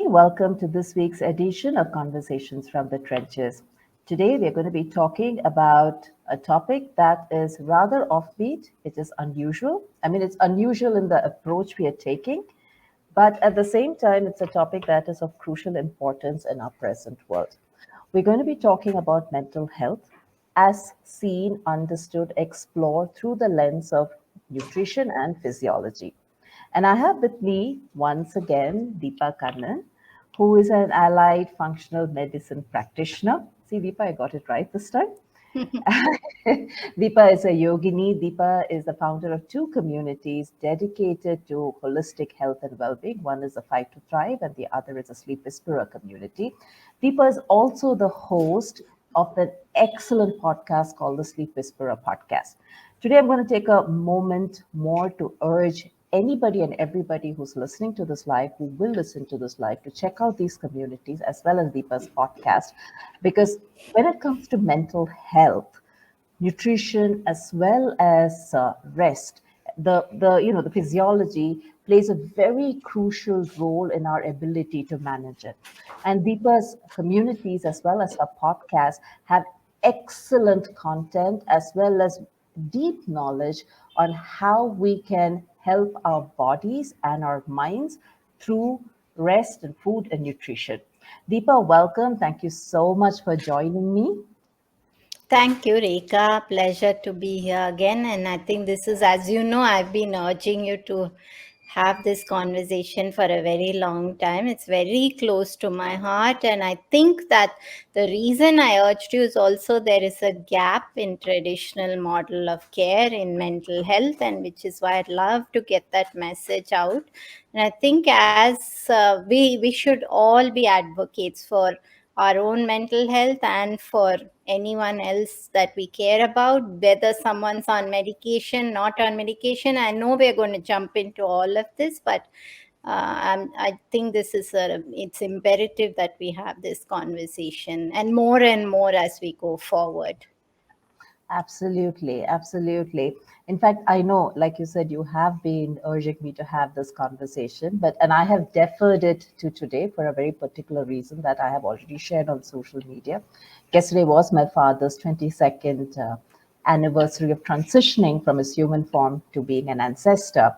Welcome to this week's edition of Conversations from the Trenches. Today, we're going to be talking about a topic that is rather offbeat. It is unusual. It's unusual in the approach we are taking, but at the same time, it's a topic that is of crucial importance in our present world. We're going to be talking about mental health as seen, understood, explored through the lens of nutrition and physiology. And I have with me once again Deepa Kannan, who is an allied functional medicine practitioner. See, Deepa, I got it right this time. Deepa is a yogini. Deepa is the founder of two communities dedicated to holistic health and well-being. One is the Fight to Thrive, and the other is a Sleep Whisperer community. Deepa is also the host of an excellent podcast called the Sleep Whisperer podcast. Today, I'm going to take a moment more to urge anybody and everybody who's listening to this live, who will listen to this live, to check out these communities as well as Deepa's podcast. Because when it comes to mental health, nutrition as well as rest, the physiology plays a very crucial role in our ability to manage it. And Deepa's communities as well as her podcast have excellent content as well as deep knowledge on how we can help our bodies and our minds through rest and food and nutrition. Deepa, welcome. Thank you so much for joining me. Thank you, Rekha. Pleasure to be here again. And I think this is, as you know, I've been urging you to have this conversation for a very long time. It's very close to my heart. And I think that the reason I urged you is also there is a gap in traditional model of care in mental health, and which is why I'd love to get that message out. And I think as we should all be advocates for our own mental health and for anyone else that we care about, whether someone's on medication, not on medication. I know we're going to jump into all of this, but I think it's imperative that we have this conversation and more as we go forward. Absolutely, absolutely. In fact, I know, like you said, you have been urging me to have this conversation, and I have deferred it to today for a very particular reason that I have already shared on social media. Yesterday was my father's 22nd anniversary of transitioning from his human form to being an ancestor.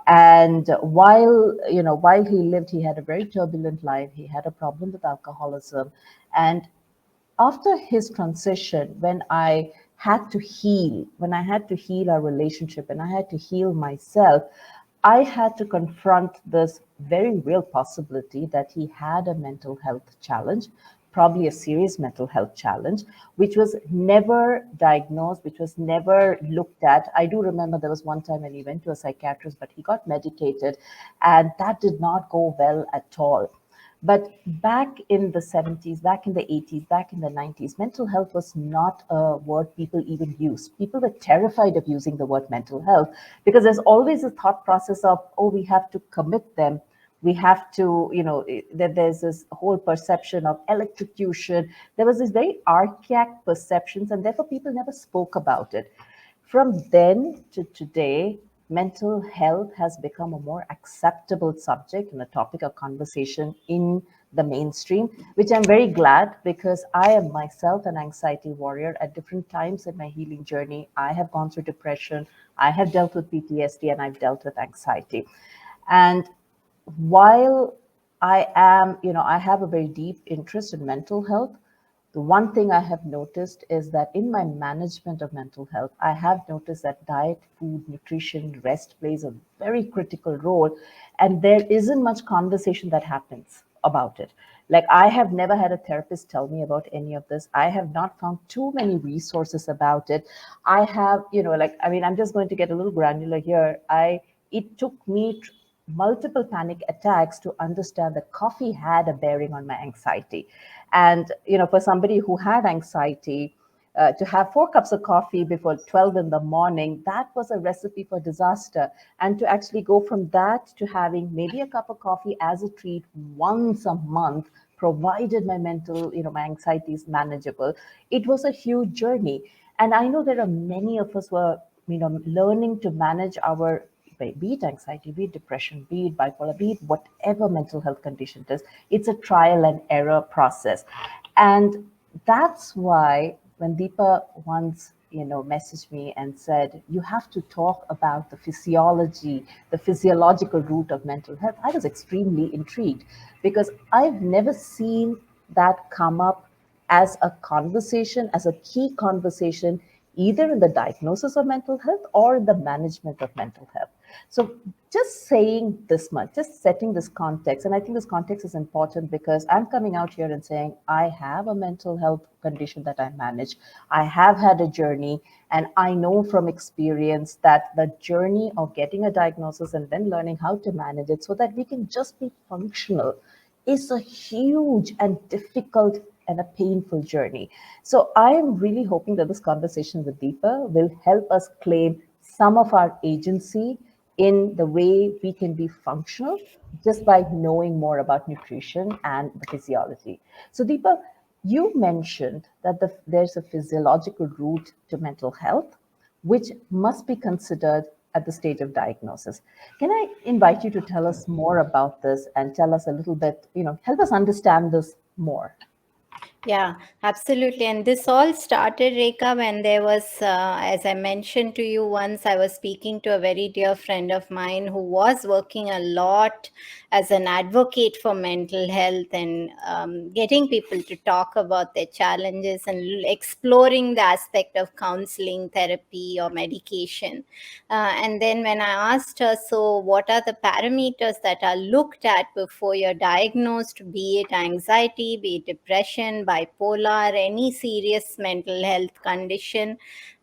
And while he lived, he had a very turbulent life. He had a problem with alcoholism, and after his transition, when I had to heal our relationship and I had to heal myself, I had to confront this very real possibility that he had a mental health challenge, probably a serious mental health challenge, which was never diagnosed, which was never looked at. I do remember there was one time when he went to a psychiatrist, but he got medicated, and that did not go well at all. But back in the 70s, back in the 80s, back in the 90s, mental health was not a word people even used. People were terrified of using the word mental health because there's always a thought process of, oh, we have to commit them. We have to, that there's this whole perception of electrocution. There was this very archaic perceptions, and therefore people never spoke about it. From then to today, mental health has become a more acceptable subject and a topic of conversation in the mainstream, which I'm very glad because I am myself an anxiety warrior. At different times in my healing journey, I have gone through depression, I have dealt with PTSD, and I've dealt with anxiety. And while I have a very deep interest in mental health, the one thing I have noticed is that in my management of mental health, I have noticed that diet, food, nutrition, rest plays a very critical role. And there isn't much conversation that happens about it. Like, I have never had a therapist tell me about any of this. I have not found too many resources about it. I have, I'm just going to get a little granular here. It took me multiple panic attacks to understand that coffee had a bearing on my anxiety. And, for somebody who had anxiety, to have 4 cups of coffee before 12 in the morning, that was a recipe for disaster. And to actually go from that to having maybe a cup of coffee as a treat once a month, provided my anxiety is manageable, it was a huge journey. And I know there are many of us who are, learning to manage our be it anxiety, be it depression, be it bipolar, be it whatever mental health condition it is, it's a trial and error process. And that's why when Deepa once, messaged me and said, you have to talk about the physiology, the physiological root of mental health, I was extremely intrigued because I've never seen that come up as a conversation, as a key conversation, either in the diagnosis of mental health or in the management of mental health. So, just saying this much, just setting this context, and I think this context is important because I'm coming out here and saying, I have a mental health condition that I manage. I have had a journey, and I know from experience that the journey of getting a diagnosis and then learning how to manage it so that we can just be functional is a huge and difficult and a painful journey. So I am really hoping that this conversation with Deepa will help us claim some of our agency in the way we can be functional just by knowing more about nutrition and the physiology. So Deepa, you mentioned that there's a physiological root to mental health, which must be considered at the stage of diagnosis. Can I invite you to tell us more about this and tell us a little bit, help us understand this more? Yeah, absolutely. And this all started, Rekha, when there was, as I mentioned to you once, I was speaking to a very dear friend of mine who was working a lot as an advocate for mental health and getting people to talk about their challenges and exploring the aspect of counseling, therapy, or medication. And then when I asked her, so what are the parameters that are looked at before you're diagnosed, be it anxiety, be it depression, bipolar, any serious mental health condition?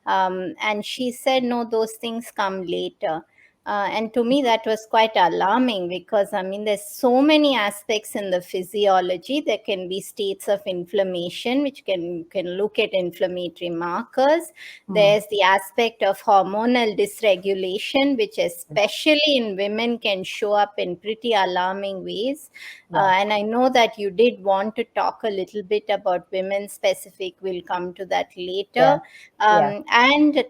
And she said, no, those things come later. And to me, that was quite alarming because, I mean, there's so many aspects in the physiology. There can be states of inflammation, which can look at inflammatory markers. Mm, There's the aspect of hormonal dysregulation, which especially in women can show up in pretty alarming ways. yeah, And I know that you did want to talk a little bit about women specific. We'll come to that yeah, later. yeah. And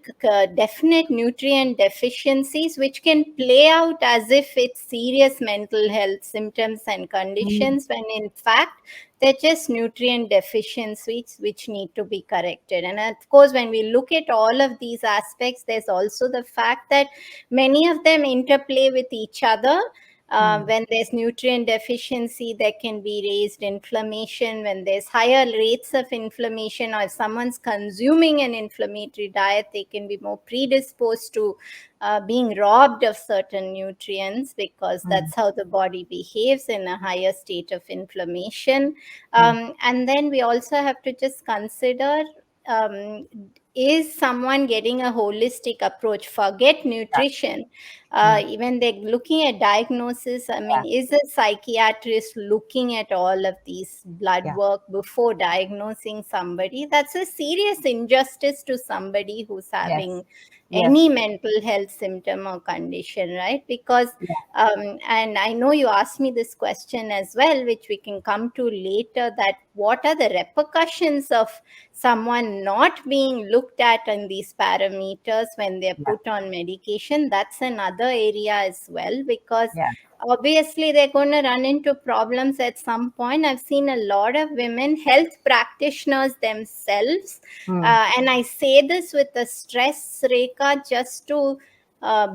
definite nutrient deficiencies, which can play out as if it's serious mental health symptoms and Mm, conditions, when in fact they're just nutrient deficiencies which need to be corrected. And of course, when we look at all of these aspects, there's also the fact that many of them interplay with each other. mm, When there's nutrient deficiency, there can be raised inflammation. When there's higher rates of inflammation, or if someone's consuming an inflammatory diet, they can be more predisposed to being robbed of certain nutrients, because mm, that's how the body behaves in a higher state of inflammation. mm, And then we also have to just consider, um, is someone getting a holistic approach? Forget yeah, nutrition. mm, Even they're looking at diagnosis. I yeah, mean, is a psychiatrist looking at all of these blood yeah, work before diagnosing somebody? That's a serious injustice to somebody who's yes, having yes, any mental health symptom or condition, right? Because yeah, and I know you asked me this question as well, which we can come to later, that what are the repercussions of someone not being looked at in these parameters when they're yeah, put on medication? That's another area as well, because yeah, obviously they're going to run into problems at some point. I've seen a lot of women health practitioners themselves, mm, and I say this with a stress, Rekha, just to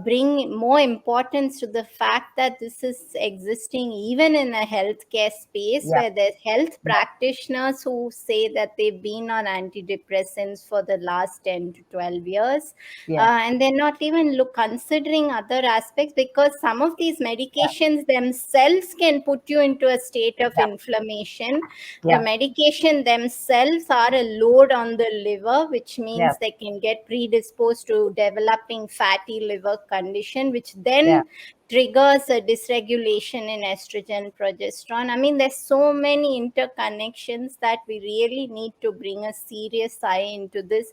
bring more importance to the fact that this is existing even in a healthcare space, yeah, where there's health yeah, practitioners who say that they've been on antidepressants for the last 10 to 12 years. yeah, And they're not even considering other aspects, because some of these medications themselves can put you into a state of yeah, inflammation. The yeah, medication themselves are a load on the liver, which yeah, means they can get predisposed to developing fatty liver condition, which yeah, then triggers a dysregulation in estrogen, progesterone. I mean, there's so many interconnections that we really need to bring a serious eye into this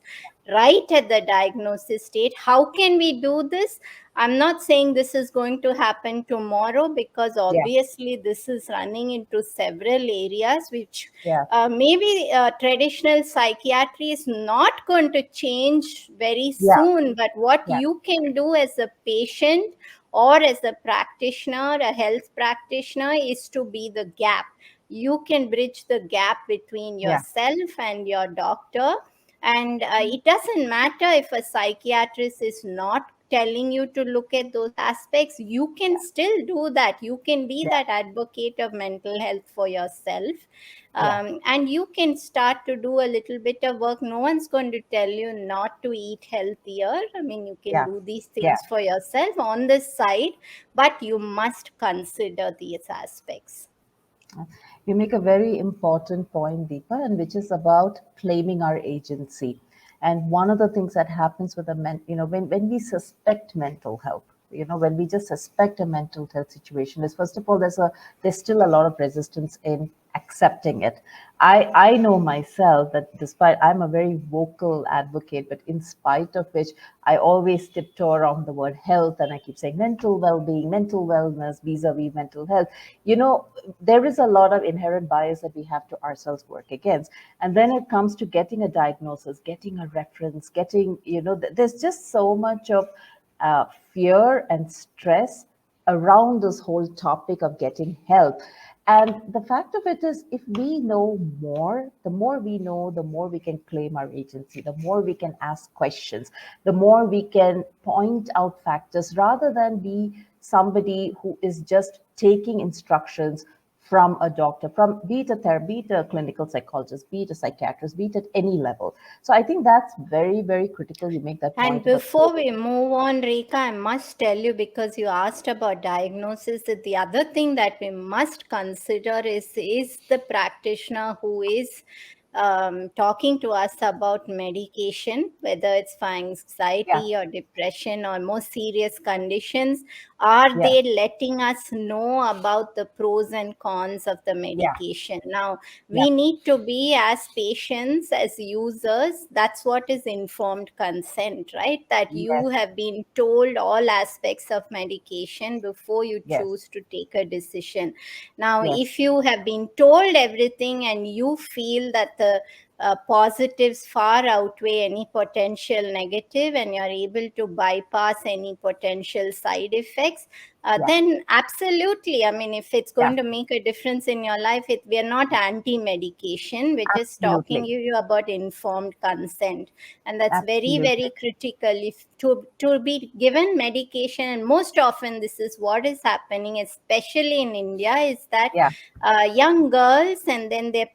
right at the diagnosis state. How can we do this? I'm not saying this is going to happen tomorrow, because yeah, obviously this is running into several areas which yeah, maybe traditional psychiatry is not going to change very yeah, soon. But what yeah, you can do as a patient or as a practitioner, a health practitioner, is to be the gap. You can bridge the gap between Yeah. yourself and your doctor. And it doesn't matter if a psychiatrist is not telling you to look at those aspects, you can still do that. You can be Yeah. that advocate of mental health for yourself. Yeah. And you can start to do a little bit of work. No one's going to tell you not to eat healthier. I mean, you can Yeah. do these Yeah. things for yourself on the side, but you must consider these aspects. You make a very important point, Deepa, and which is about claiming our agency. And one of the things that happens with when we suspect mental health, when we just suspect a mental health situation, is first of all, there's still a lot of resistance in accepting it. I know myself that despite I'm a very vocal advocate, but in spite of which I always tiptoe around the word health and I keep saying mental well-being, mental wellness vis-a-vis mental health. You know, there is a lot of inherent bias that we have to ourselves work against. And then it comes to getting a diagnosis, getting a reference, there's just so much of fear and stress around this whole topic of getting help. And the fact of it is, if we know more, the more we know, the more we can claim our agency, the more we can ask questions, the more we can point out factors rather than be somebody who is just taking instructions from a doctor, from be it a therapist, be it a clinical psychologist, be it a psychiatrist, be it at any level. So I think that's very, very critical. You make that And point about before we move on, Rika, I must tell you, because you asked about diagnosis, that the other thing that we must consider is the practitioner who is talking to us about medication, whether it's for yeah, anxiety or depression or more serious conditions. Are yeah, they letting us know about the pros and cons of the yeah, medication? Now, yeah, we need to be, as patients, as users, that's what is informed consent, right? That yes, you have been told all aspects of medication before you yes, choose to take a decision. Now, yes, if you have been told everything and you feel that the positives far outweigh any potential negative, and you're able to bypass any potential side effects, yeah, then absolutely. I mean, if it's yeah, going to make a difference in your life, we are not anti-medication. We're just talking absolutely, you about informed consent, and that's very, absolutely, very critical. If to be given medication, and most often this is what is happening, especially in India, is that yeah, young girls, and then they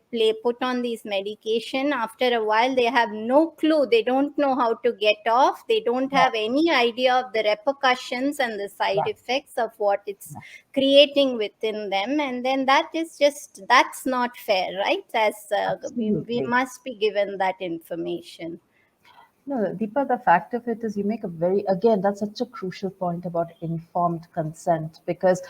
put on these medication. After a while, they have no clue. They don't know how to get off. They don't yeah, have any idea of the repercussions and the side yeah, effects of what it's yeah, creating within them. And then that's not fair, right? As we absolutely. must be given that information. No, Deepa, the fact of it is you make a again, that's such a crucial point about informed consent because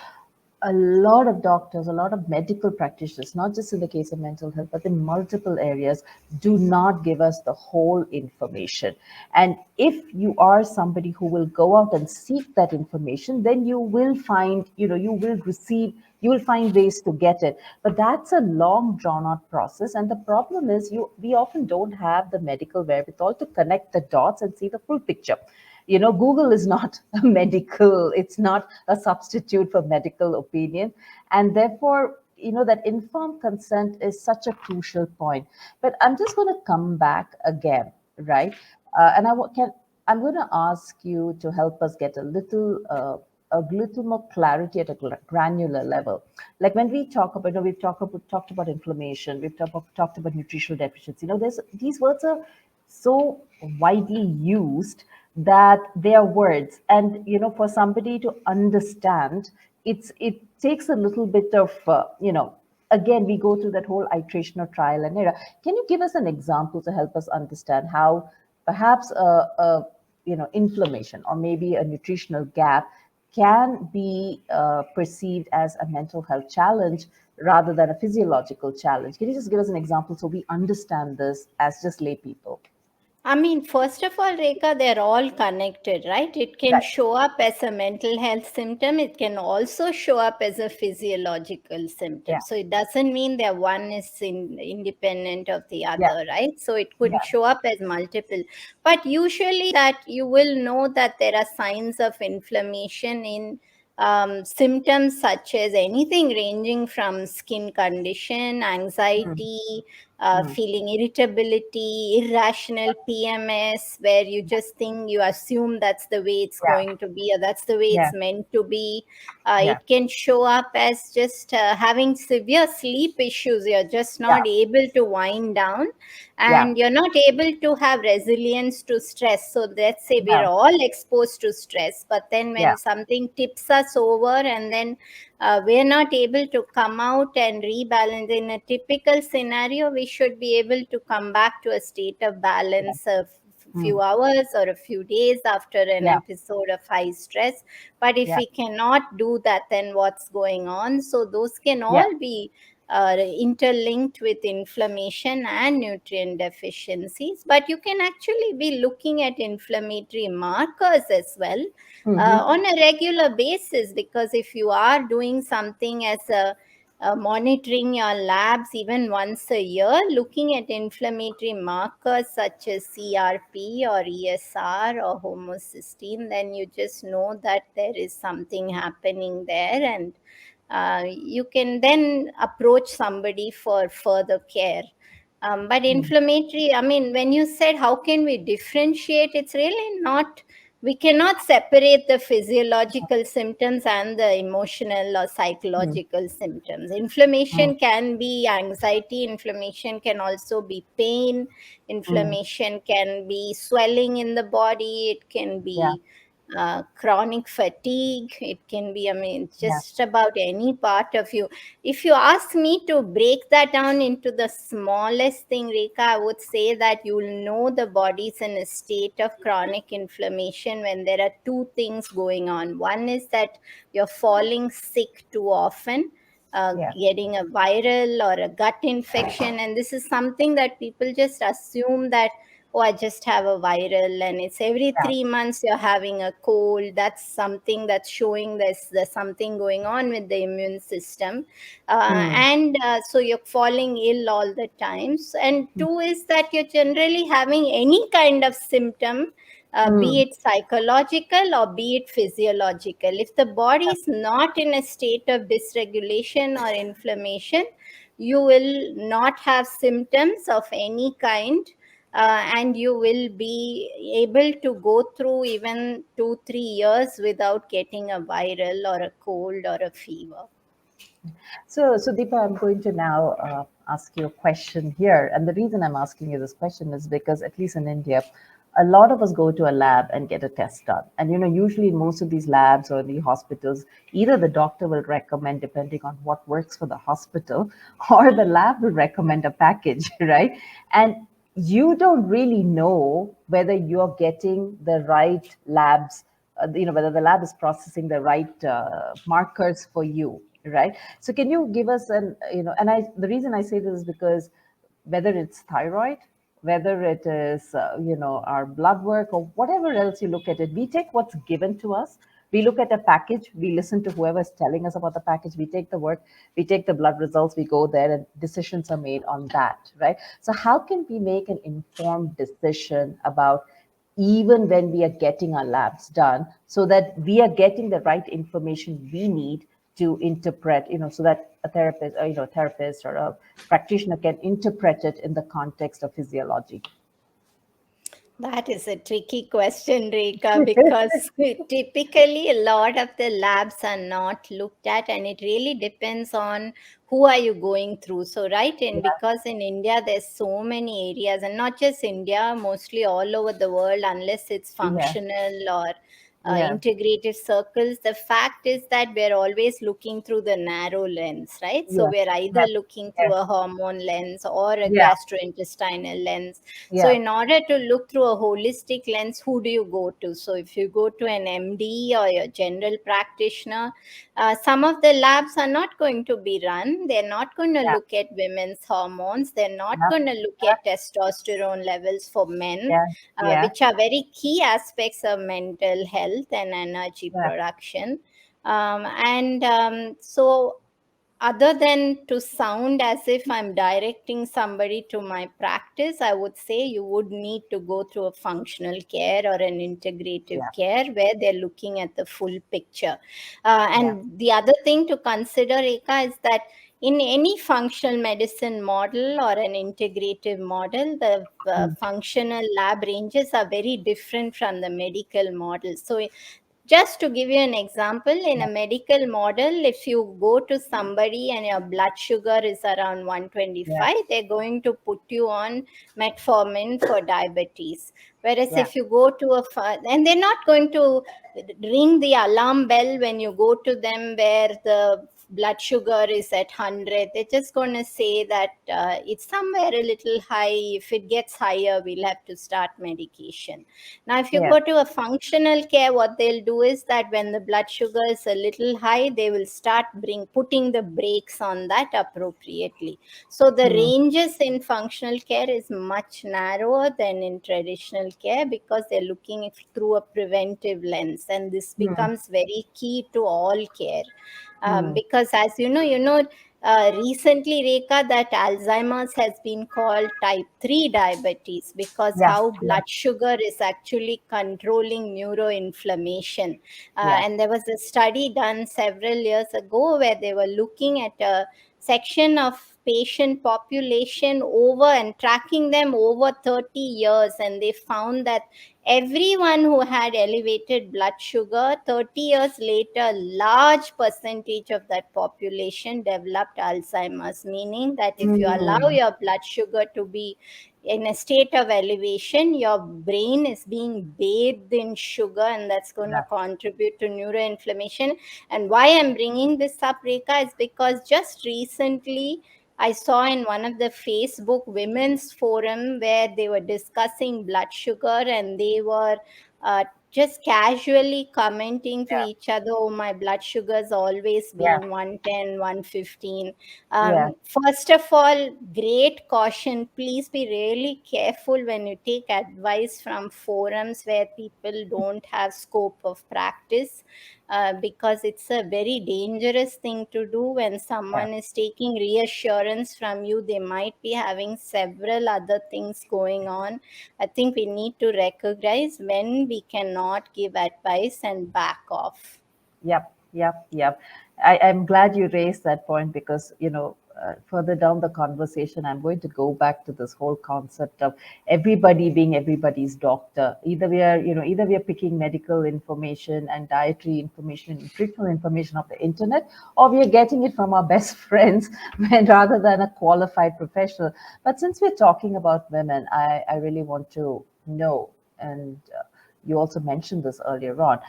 a lot of doctors, a lot of medical practitioners, not just in the case of mental health, but in multiple areas, do not give us the whole information. And if you are somebody who will go out and seek that information, then you will find, you will find ways to get it. But that's a long, drawn out process. And the problem is, we often don't have the medical wherewithal to connect the dots and see the full picture. Google is not a medical, it's not a substitute for medical opinion. And therefore, that informed consent is such a crucial point. But I'm just going to come back again, right? And I'm going to ask you to help us get a little more clarity at a granular level. Like when we talk about, we've talked about inflammation, we've talked about nutritional deficiency. There's these words are so widely used that they are words, and for somebody to understand, it takes a little bit of again, we go through that whole iteration of trial and error. Can you give us an example to help us understand how perhaps inflammation or maybe a nutritional gap can be perceived as a mental health challenge rather than a physiological challenge? Can you just give us an example so we understand this as just lay people? I mean, first of all, Rekha, they're all connected, right? It can Right. show up as a mental health symptom. It can also show up as a physiological symptom. Yeah. So it doesn't mean that one is independent of the Yeah. other, right? So it could Yeah. show up as multiple. But usually that you will know that there are signs of inflammation in symptoms such as anything ranging from skin condition, Mm, anxiety, mm, feeling irritability, irrational PMS, where you just think, you assume that's the way it's yeah. going to be, or that's the way Yeah. it's meant to be. Yeah. It can show up as just having severe sleep issues. You're just Yeah. not able to wind down, Yeah. and you're not able to have resilience to stress. So let's say we're Yeah. all exposed to stress, but then Yeah. when something tips us over, and then we're not able to come out and rebalance. In a typical scenario, we should be able to come back to a state of Yeah. balance a Mm, few hours or a few days after an yeah. episode of high stress. But if Yeah. we cannot do that, then what's going on? So those can Yeah. all be interlinked with inflammation and nutrient deficiencies. But you can actually be looking at inflammatory markers as well Mm-hmm. on a regular basis, because if you are doing something as a monitoring your labs even once a year, looking at inflammatory markers such as CRP or ESR or homocysteine, then you just know that there is something happening there, and you can then approach somebody for further care. But Mm, inflammatory, I mean, when you said how can we differentiate, it's really not, we cannot separate the physiological symptoms and the emotional or mm, psychological symptoms. mm, Inflammation can be anxiety, inflammation can also be pain, mm. inflammation can be swelling in the body, it can Yeah. be chronic fatigue, it can be, I mean, Yeah. just about any part of you. If you ask me to break that down into the smallest thing, Rekha, I would say that you'll know the body's in a state of chronic inflammation when there are two things going on. One is that you're falling sick too often, Yeah. getting a viral or a gut infection. And this is something that people just assume that, oh, I just have a viral, and it's every Yeah. 3 months you're having a cold. That's something that's showing there's something going on with the immune system. Mm, And so you're falling ill all the times. And mm, two is that you're generally having any kind of symptom, be mm. it psychological or be it physiological. If the body is not in a state of dysregulation or inflammation, you will not have symptoms of any kind, and you will be able to go through even 2 3 years without getting a viral or a cold or a fever. So Deepa, I'm going to now ask you a question here. And the reason I'm asking you this question is because, at least in India, a lot of us go to a lab and get a test done. And, usually in most of these labs or the hospitals, either the doctor will recommend, depending on what works for the hospital, or the lab will recommend a package, right? And you don't really know whether you're getting the right labs, whether the lab is processing the right markers for you, right? So can you give us and the reason I say this is because whether it's thyroid, whether it is our blood work or whatever else you look at it, we take what's given to us. We look at a package, we listen to whoever's telling us about the package, we take the work, we take the blood results, we go there, and decisions are made on that, right? So how can we make an informed decision about, even when we are getting our labs done, so that we are getting the right information we need to interpret, so that a therapist, a therapist or a practitioner can interpret it in the context of physiology? That is a tricky question, Rekha, because typically a lot of the labs are not looked at, and it really depends on who are you going through. So, right, and Yeah, because in India there's so many areas, and not just India, mostly all over the world, unless it's yeah, functional or Yeah. integrative circles, the fact is that we're always looking through the narrow lens, right? So Yes. we're either Yes. looking through Yes. a hormone lens or a Yeah. gastrointestinal lens. So Yeah. in order to look through a holistic lens, who do you go to? So if you go to an MD or a general practitioner, some of the labs are not going to be run. They're not going to Yeah. look at women's hormones. They're not Yeah. going to look at testosterone levels for men, Yeah. Yeah. which are very key aspects of mental health and energy Yeah. production. So other than to sound as if I'm directing somebody to my practice, I would say you would need to go through a functional care or an integrative Yeah. care where they're looking at the full picture. Yeah. And the other thing to consider, Rekha, is that in any functional medicine model or an integrative model, the Mm. functional lab ranges are very different from the medical model. So just to give you an example, in Yeah. a medical model, if you go to somebody and your blood sugar is around Yeah. 125, they're going to put you on metformin for diabetes. Whereas Yeah. if you go to and they're not going to ring the alarm bell when you go to them where the blood sugar is at 100. They're just going to say that it's somewhere a little high. If it gets higher, we'll have to start medication. Now, if you Yeah. go to a functional care, what they'll do is that when the blood sugar is a little high, they will start putting the brakes on that appropriately. So the Mm. ranges in functional care is much narrower than in traditional care because they're looking through a preventive lens, and this Mm. becomes very key to all care. Mm. Because as recently, Rekha, that Alzheimer's has been called type 3 diabetes because Yeah. how Yeah. blood sugar is actually controlling neuroinflammation. Yeah. And there was a study done several years ago where they were looking at a section of patient population over and tracking them over 30 years, and they found that everyone who had elevated blood sugar 30 years later, large percentage of that population developed Alzheimer's, meaning that if you allow Mm. your blood sugar to be in a state of elevation, your brain is being bathed in sugar, and that's going to Yeah. contribute to neuroinflammation. And why I'm bringing this up, Rekha, is because just recently I saw in one of the Facebook women's forum where they were discussing blood sugar, and they were just casually commenting to Yeah. each other, oh, my blood sugar's always Yeah. been 110, 115. Yeah. First of all, great caution. Please be really careful when you take advice from forums where people don't have scope of practice, because it's a very dangerous thing to do. When Yeah. someone is taking reassurance from you, they might be having several other things going on. I think we need to recognize when we cannot give advice and back off. Yep, yep, yep. I'm glad you raised that point because, further down the conversation, I'm going to go back to this whole concept of everybody being everybody's doctor. Either we are picking medical information and dietary information, nutritional information off the internet, or we are getting it from our best friends rather than a qualified professional. But since we're talking about women, I really want to know, and you also mentioned this earlier on,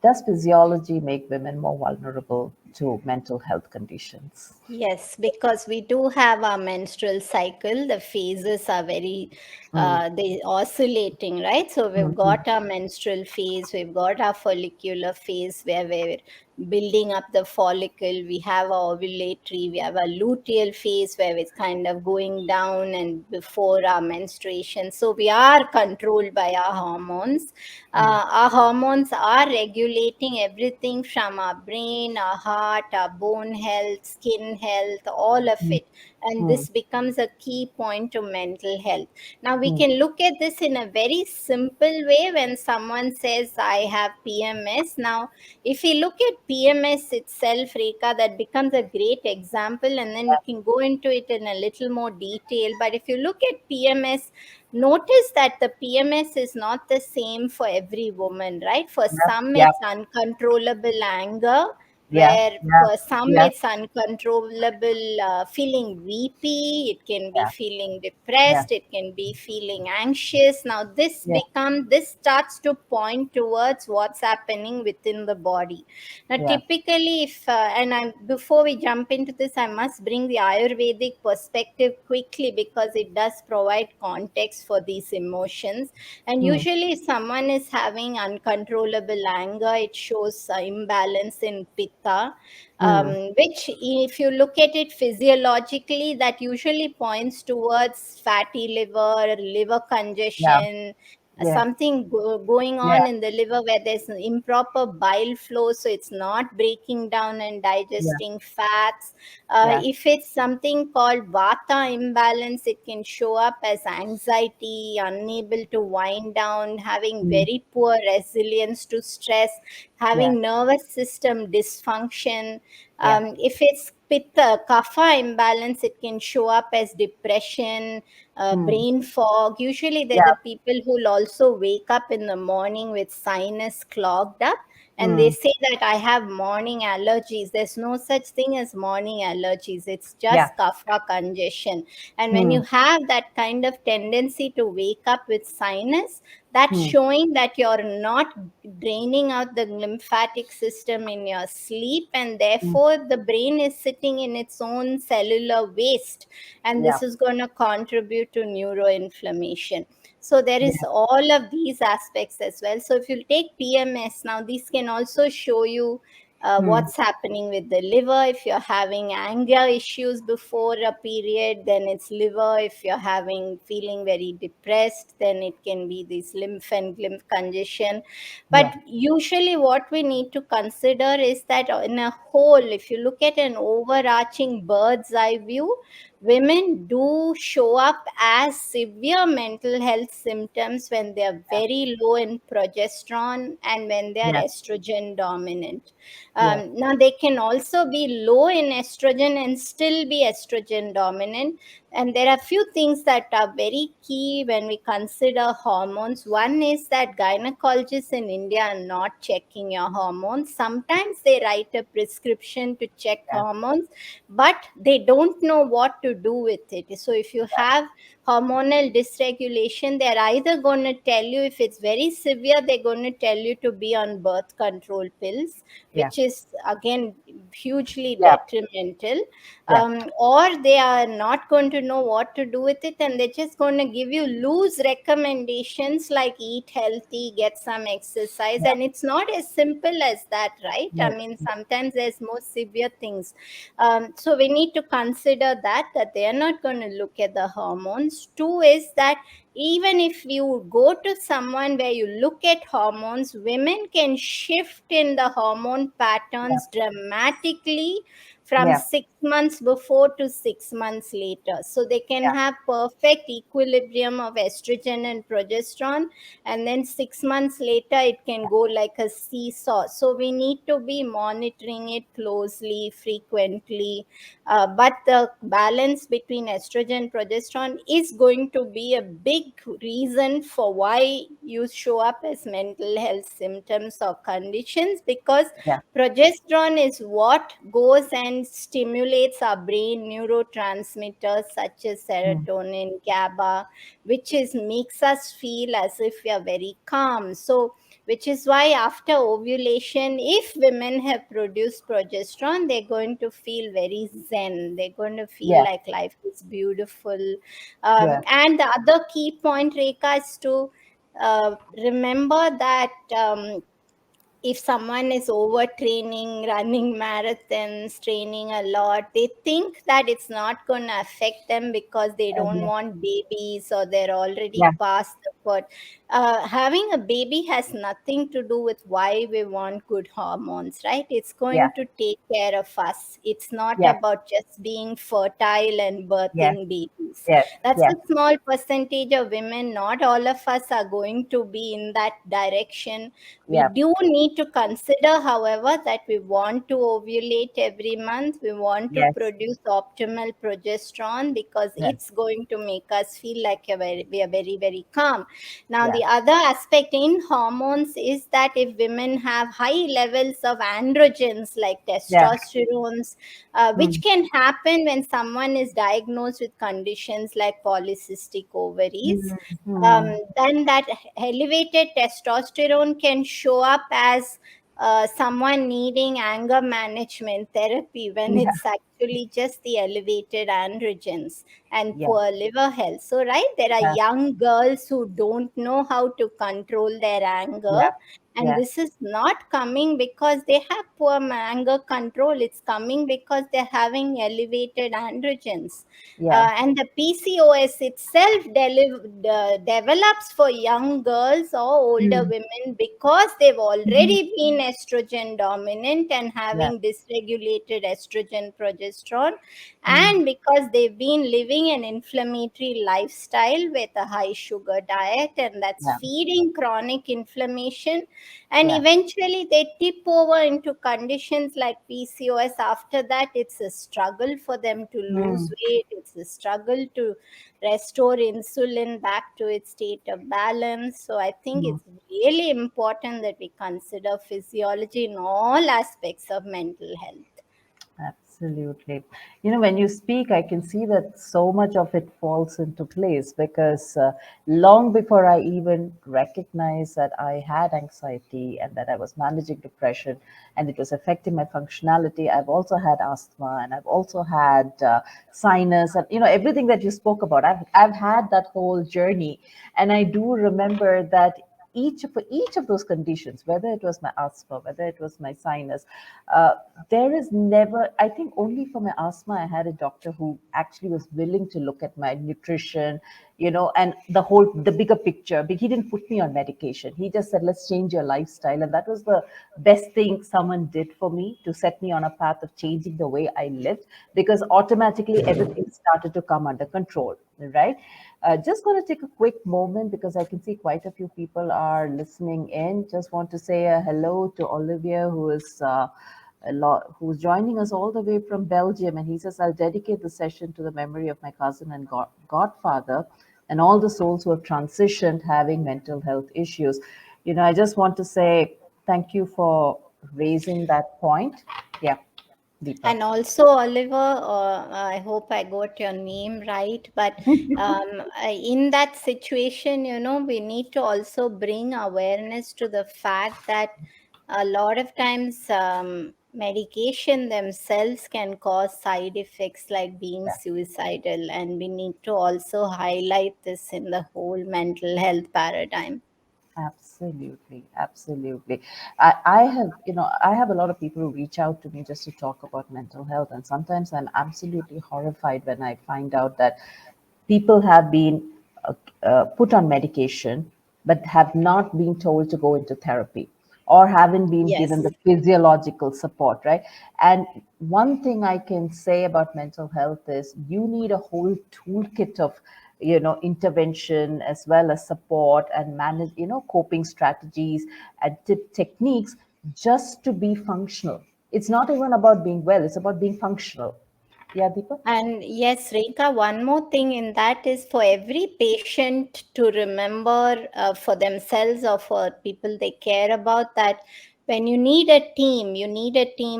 does physiology make women more vulnerable to mental health conditions? Yes, because we do have our menstrual cycle. The phases are very, Mm. they oscillating, right? So we've Mm. got our menstrual phase, we've got our follicular phase where we're building up the follicle. We have our ovulatory, we have a luteal phase where it's kind of going down and before our menstruation. So we are controlled by our hormones. Mm. Our hormones are regulating everything from our brain, our heart, our bone health, skin health, all of Mm. it. And Mm. this becomes a key point to mental health. Now, we Mm. can look at this in a very simple way when someone says, I have PMS. Now, if we look at PMS itself, Rekha, that becomes a great example, and then we can go into it in a little more detail. But if you look at PMS, notice that the PMS is not the same for every woman, right? For Yep. some, Yep. it's uncontrollable anger. Yeah. where Yeah. for some Yeah. it's uncontrollable, feeling weepy, it can be Yeah. feeling Yeah. depressed, it can be feeling anxious. Now Yeah. this starts to point towards what's happening within the body. Now Yeah. typically, if before we jump into this, I must bring the Ayurvedic perspective quickly because it does provide context for these emotions. And Hmm. usually, if someone is having uncontrollable anger, it shows imbalance in pitta, Hmm. which, if you look at it physiologically, that usually points towards fatty liver, liver Yeah. congestion, Yeah. something going Yeah. on in the liver where there's an improper bile flow, so it's not breaking down and Yeah. digesting fats. Yeah. If it's something called vata imbalance, it can show up as anxiety, unable to wind down, having Hmm. very poor resilience to stress, Yeah. having nervous system dysfunction. Yeah. If it's pitta, kapha imbalance, it can show up as depression, Hmm. brain fog. Usually, they're Yeah. the people who'll also wake up in the morning with sinus clogged up, and they Hmm. say that I have morning allergies. There's no such thing as morning allergies, it's Yeah. just kapha congestion. And when Hmm. you have that kind of tendency to wake up with sinus, that's Hmm. showing that you're not draining out the lymphatic system in your sleep, and Hmm. therefore the brain is sitting in its own cellular waste, and Yeah. this is going to contribute to neuroinflammation. So there is Yeah. all of these aspects as well. So if you take PMS, now these can also show you Hmm. what's happening with the liver. If you're having anger issues before a period, then it's liver. If you're having feeling very depressed, then it can be this lymph congestion. But Yeah. usually what we need to consider is that in a whole, if you look at an overarching bird's eye view, women do show up as severe mental health symptoms when they are Yeah. very low in progesterone and when they are Yeah. estrogen dominant. Yeah. Now, they can also be low in estrogen and still be estrogen dominant. And there are few things that are very key when we consider hormones. One is that gynecologists in India are not checking your hormones. Sometimes they write a prescription to check Yeah. hormones, but they don't know what to do with it. So if you have hormonal dysregulation, they're either going to tell you, if it's very severe, they're going to tell you to be on birth control pills, Yeah. which is again hugely Yeah. detrimental. Yeah. Or they are not going to know what to do with it, and they're just going to give you loose recommendations like eat healthy, get some exercise. Yeah. And it's not as simple as that, right? I Yes. mean, sometimes there's more severe things. So we need to consider that they are not going to look at the hormones. Two is that even if you go to someone where you look at hormones, women can shift in the hormone Yeah. patterns dramatically from Yeah. 6 months before to 6 months later. So they can Yeah. have perfect equilibrium of estrogen and progesterone, and then 6 months later it can go like a seesaw. So we need to be monitoring it closely, frequently. But the balance between estrogen and progesterone is going to be a big reason for why you show up as mental health symptoms or conditions, because Yeah. progesterone is what goes and stimulates our brain neurotransmitters such as Hmm. serotonin, GABA, which is makes us feel as if we are very calm. So which is why after ovulation, if women have produced progesterone, they're going to feel very zen. They're going to feel Yeah. like life is beautiful. Yeah. And the other key point, Rekha, is to remember that if someone is overtraining, running marathons, training a lot, they think that it's not going to affect them because they don't Yeah. want babies or they're already Yeah. past the point. Having a baby has nothing to do with why we want good hormones, right? It's Yeah. going to take care of us. It's not Yeah. about just being fertile and Yes. birthing babies. Yes. That's Yes. a small percentage of women. Not all of us are going to be in that direction. We Yeah. do need to consider, however, that we want to ovulate every month. We want to Yes. produce optimal progesterone because Yes. it's going to make us feel like we are very, very calm. Now, Yeah. the other aspect in hormones is that if women have high levels of androgens like Yeah. testosterones, which Mm. can happen when someone is diagnosed with conditions like polycystic ovaries, Mm. Mm. then that elevated testosterone can show up as someone needing anger management therapy when Yeah. it's actually just the elevated androgens and Yeah. poor liver health. So, right, there are Yeah. young girls who don't know how to control their anger. Yeah. And Yeah. this is not coming because they have poor anger control. It's coming because they're having elevated androgens. Yeah. And the PCOS itself develops for young girls or older Mm. women because they've Mhm. already been estrogen dominant and Yeah. having dysregulated estrogen progesterone, Mm. and because they've been living an inflammatory lifestyle with a high sugar diet, and that's Yeah. feeding chronic inflammation, and Yeah. eventually they tip over into conditions like PCOS. After that, it's a struggle for them to lose Mm. weight, it's a struggle to restore insulin back to its state of balance. So I think Mm. it's really important that we consider physiology in all aspects of mental health. Absolutely. When you speak, I can see that so much of it falls into place because long before I even recognized that I had anxiety and that I was managing depression and it was affecting my functionality, I've also had asthma and I've also had sinus and everything that you spoke about. I've had that whole journey, and I do remember that each of those conditions, whether it was my asthma, whether it was my sinus, uh, there is never, I think only for my asthma, I had a doctor who actually was willing to look at my nutrition, and the bigger picture. But he didn't put me on medication. He just said, let's change your lifestyle. And that was the best thing someone did for me, to set me on a path of changing the way I lived, because automatically everything started to come under control, right? Just going to take a quick moment because I can see quite a few people are listening in. Just want to say a hello to Olivia, who's joining us all the way from Belgium. And he says, I'll dedicate the session to the memory of my cousin and godfather and all the souls who have transitioned having mental health issues. I just want to say thank you for raising that point. Yeah, Deepa. And also, Oliver, I hope I got your name right, but in that situation, we need to also bring awareness to the fact that a lot of times medication themselves can cause side effects like being Yeah. suicidal, and we need to also highlight this in the whole mental health paradigm. Absolutely, absolutely. I have a lot of people who reach out to me just to talk about mental health, and sometimes I'm absolutely horrified when I find out that people have been put on medication but have not been told to go into therapy or haven't been given Yes. the physiological support, right? And one thing I can say about mental health is you need a whole toolkit of intervention as well as support and manage coping strategies and techniques just to be functional. It's not even about being well, it's about being functional. Yeah, Deepa. And yes, Reka, one more thing in that is for every patient to remember for themselves or for people they care about, that when you need a team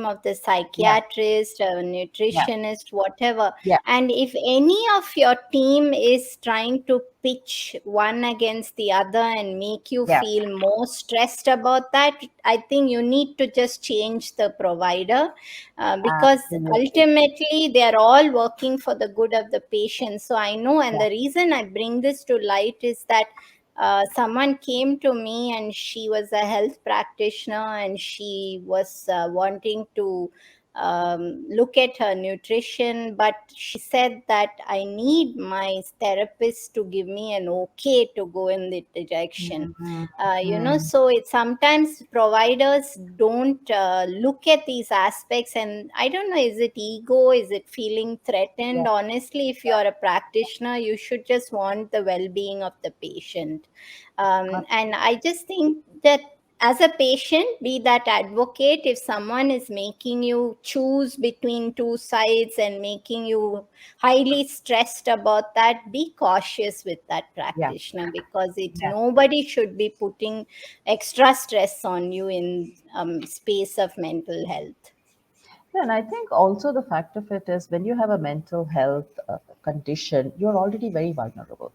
of the Yeah. psychiatrist, a Yeah. nutritionist, whatever. Yeah. And if any of your team is trying to pitch one against the other and make you Yeah. feel more stressed about that, I think you need to just change the provider, because Absolutely. ultimately they are all working for the good of the patient. So I know, and Yeah. the reason I bring this to light is that someone came to me and she was a health practitioner and she was wanting to look at her nutrition, but she said that I need my therapist to give me an okay to go in the direction. Mhm. So it's sometimes providers don't look at these aspects, and I don't know, is it ego, is it feeling Yeah. threatened? Honestly, if you're a practitioner, you should just want the well-being of the patient. And I just think that as a patient, be that advocate, if someone is making you choose between two sides and making you highly stressed about that, be cautious with that Yeah, practitioner, because yeah. nobody should be putting extra stress on you in space of mental health. Yeah, and I think also the fact of it is when you have a mental health condition, you're already very vulnerable.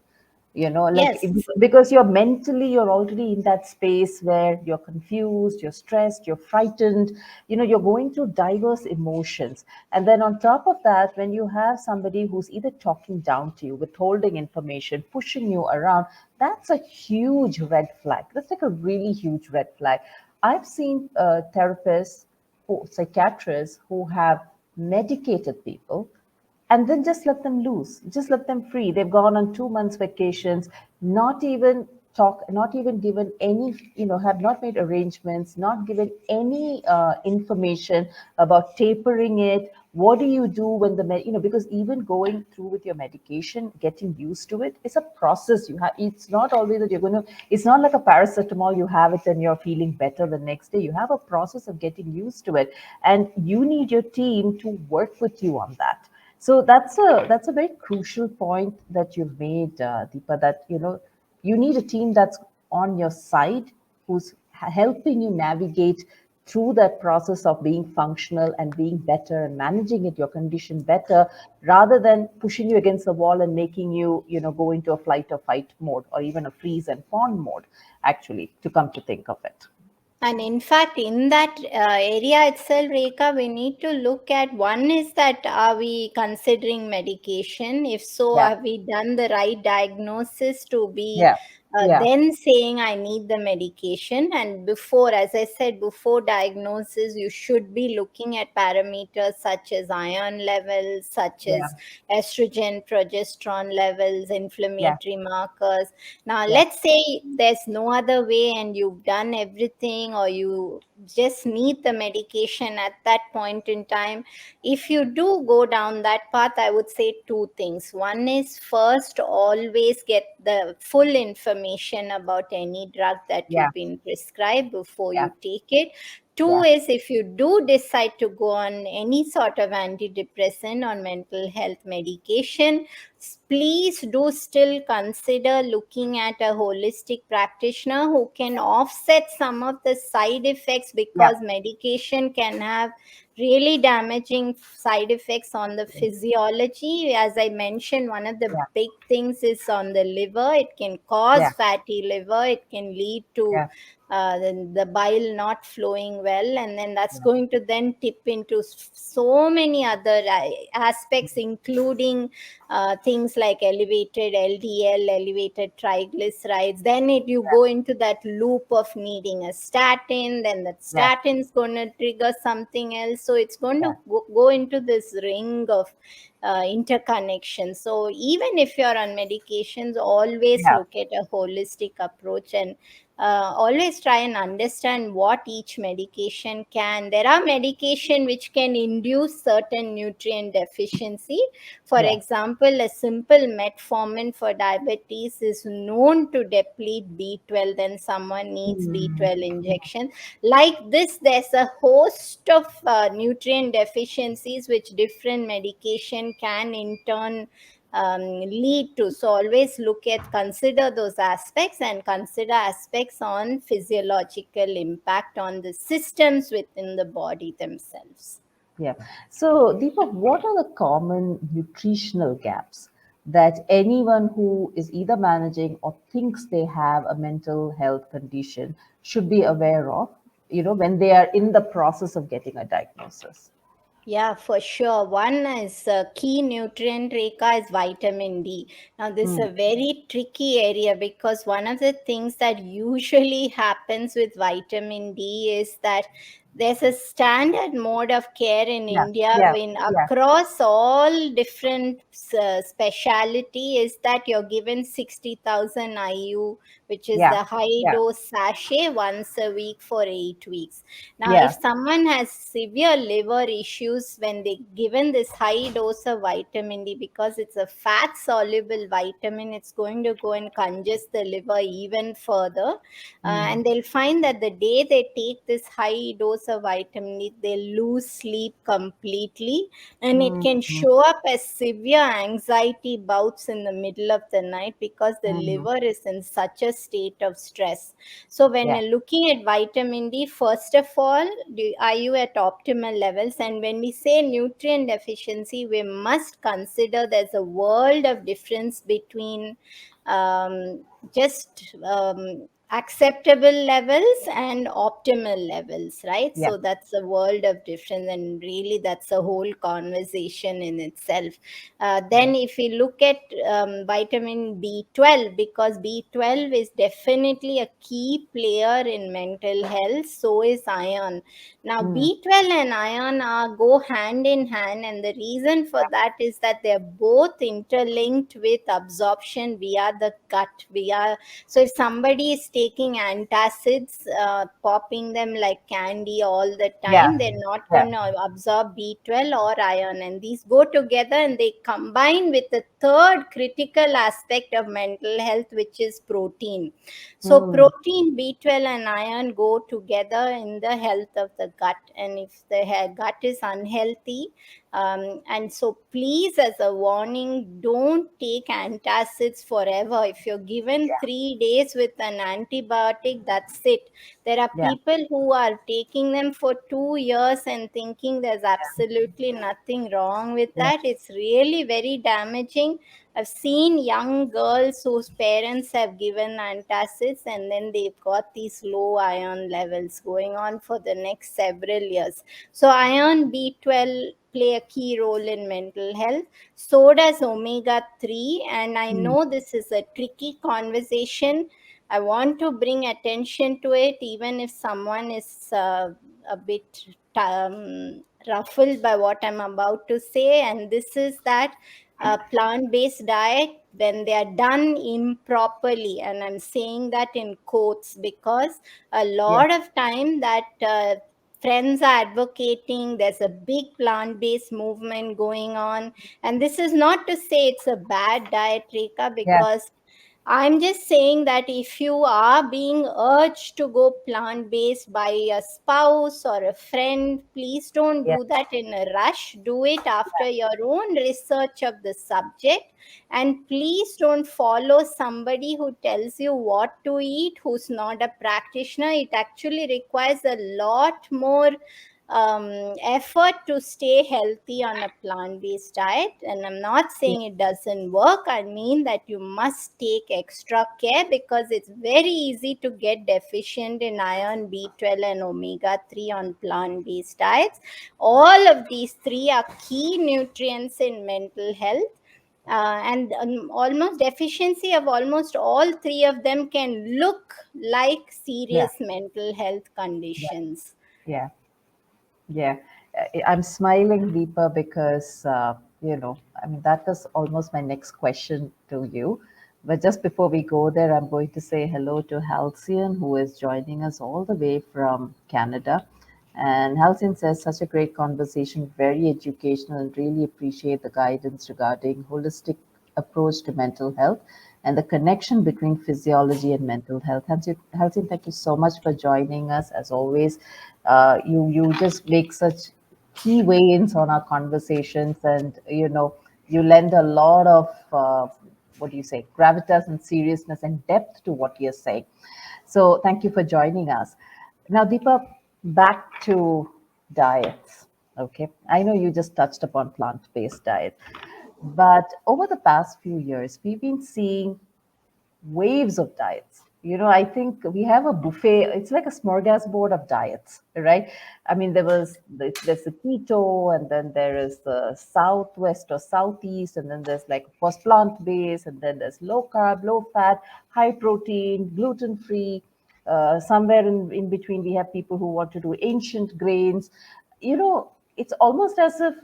Like Yes. because you're already in that space where you're confused, you're stressed, you're frightened, you're going through diverse emotions. And then on top of that, when you have somebody who's either talking down to you, withholding information, pushing you around, that's a huge red flag. That's like a really huge red flag. I've seen therapists psychiatrists who have medicated people and then just let them loose, just let them free. They've gone on 2 months vacations, not even not even given any, have not made arrangements, not given any information about tapering it. What do you do when because even going through with your medication, getting used to it is a process. It's not always that it's not like a paracetamol, you have it and you're feeling better the next day. You have a process of getting used to it, and you need your team to work with you on that. So that's a very crucial point that you've made, Deepa. That you need a team that's on your side, who's helping you navigate through that process of being functional and being better and managing it your condition better, rather than pushing you against the wall and making you go into a flight or fight mode, or even a freeze and fawn mode. Actually, to come to think of it. And in fact, in that area itself, Rekha, we need to look at, one is that are we considering medication? If so, Yeah, have we done the right diagnosis to be yeah, yeah, then saying I need the medication? And before, as I said, before diagnosis, you should be looking at parameters such as iron levels, such yeah, as estrogen, progesterone levels, yeah, inflammatory markers. Now, yeah, let's say there's no other way and you've done everything, or you just need the medication at that point in time. If you do go down that path, I would say two things. One is, first, always get the full information about any drug that yeah, you've been prescribed before yeah, you take it. Two yeah, is, if you do decide to go on any sort of antidepressant or mental health medication, please do still consider looking at a holistic practitioner who can offset some of the side effects, yeah, because medication can have really damaging side effects on the physiology. As I mentioned, one of the yeah, big things is on the liver. It can cause yeah, fatty liver, it can lead to yeah, the bile not flowing well, and then that's yeah, going to then tip into so many other aspects, including things like elevated LDL, elevated triglycerides. Then you go into that loop of needing a statin, then that yeah, statin is going to trigger something else. So it's going yeah, to go into this ring of interconnection. So even if you're on medications, always yeah, look at a holistic approach, and always try and understand what each medication can. There are medication which can induce certain nutrient deficiency. For yeah. example, a simple metformin for diabetes is known to deplete B12, then someone needs Mm, B12 injection. Like this, there's a host of nutrient deficiencies which different medication can in turn lead to. So always consider those aspects, and consider aspects on physiological impact on the systems within the body themselves. yeah. So, Deepak, what are the common nutritional gaps that anyone who is either managing or thinks they have a mental health condition should be aware of, when they are in the process of getting a diagnosis? Yeah, for sure. One is a key nutrient, Rekha, is vitamin D. Now, this is Mm, a very tricky area, because one of the things that usually happens with vitamin D is that there's a standard mode of care in Yeah, India yeah, when yeah, across all different speciality is that you're given 60,000 IU, which is yeah, the high yeah, dose sachet once a week for 8 weeks. Now, if yeah. someone has severe liver issues, when they given this high dose of vitamin D, because it's a fat soluble vitamin, it's going to go and congest the liver even further. Mm, And they'll find that the day they take this high dose of vitamin D, they lose sleep completely, and it mm, can mm, show up as severe anxiety bouts in the middle of the night because the mm. liver is in such a state of stress. So when Yeah. you're looking at vitamin D, first of all, are you at optimal levels? And when we say nutrient deficiency, we must consider there's a world of difference between just acceptable levels and optimal levels, right? Yeah. So that's a world of difference, and really that's a whole conversation in itself. Yeah. Then if we look at vitamin B12, because B12 is definitely a key player in mental health, so is iron. Now Mm, B12 and iron are go hand in hand, and the reason for that is that they're both interlinked with absorption via the gut, via, so if somebody is taking antacids, popping them like candy all the yeah. time, they're not Yeah. going to absorb B12 or iron. And these go together and they combine with the third critical aspect of mental health, which is protein. So Mm, protein, B12 and iron go together in the health of the gut. And if the gut is unhealthy, and so please, as a warning, don't take antacids forever. If you're given 3 days with an antibiotic, that's it. There are yeah. people who are taking them for 2 years and thinking there's absolutely nothing wrong with Yeah. that. It's really very damaging. I've seen young girls whose parents have given antacids and then they've got these low iron levels going on for the next several years. So iron, B12 play a key role in mental health. So does omega 3. And I Mm, know this is a tricky conversation. I want to bring attention to it, even if someone is a bit ruffled by what I'm about to say. And this is that plant based diet, when they are done improperly, and I'm saying that in quotes because a yeah. lot of time that friends are advocating, there's a big plant based movement going on. And this is not to say it's a bad diet, Rika, Yeah. because I'm just saying that if you are being urged to go plant based by a spouse or a friend, please don't Yeah. do that in a rush. Do it after your own research of the subject. And please don't follow somebody who tells you what to eat, who's not a practitioner. It actually requires a lot more effort to stay healthy on a plant based diet. And I'm not Yeah. saying it doesn't work, I mean that you must take extra care because it's very easy to get deficient in iron, B12, and omega 3 on plant based diets. All of these three are key nutrients in mental health. And almost deficiency of almost all three of them can look like Yeah. serious mental health Yeah. conditions. Yeah. Yeah, I'm smiling, Deepa, because I mean, that was almost my next question to you. But just before we go there, I'm going to say hello to Halcyon, who is joining us all the way from Canada. And Halcyon says, such a great conversation, very educational, and really appreciate the guidance regarding holistic approach to mental health and the connection between physiology and mental health. Halcyon, thank you so much for joining us. As always, you just make such key weigh-ins on our conversations, and you lend a lot of what do you say, gravitas and seriousness and depth to what you're saying. So thank you for joining us. Now, Deepa, back to diets. Okay, I know you just touched upon plant-based diet, but over the past few years, we've been seeing waves of diets. I think we have a buffet. It's like a smorgasbord of diets, right? I mean, there's the keto, and then there is the southwest or southeast, and then there's like, of course, plant based, and then there's low carb, low fat, high protein, gluten free. Somewhere in between, we have people who want to do ancient grains. It's almost as if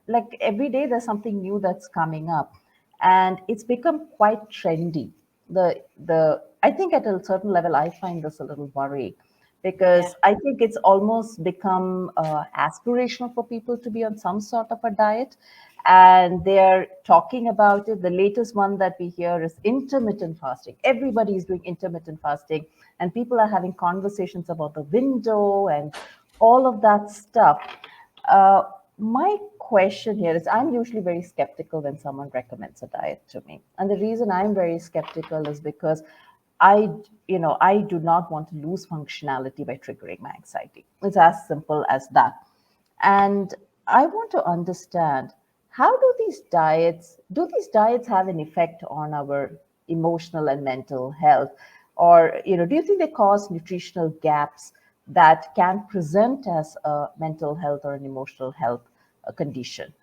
like every day there's something new that's coming up, and it's become quite trendy. The I think at a certain level, I find this a little worrying, Yeah. because I think it's almost become aspirational for people to be on some sort of a diet, and they're talking about it. The latest one that we hear is intermittent fasting. Everybody is doing intermittent fasting, and people are having conversations about the window and all of that stuff. Uh, my question here is, I'm usually very skeptical when someone recommends a diet to me. And the reason I'm very skeptical is because I, I do not want to lose functionality by triggering my anxiety. It's as simple as that. And I want to understand, how do these diets have an effect on our emotional and mental health? Or, do you think they cause nutritional gaps that can present as a mental health or an emotional health condition?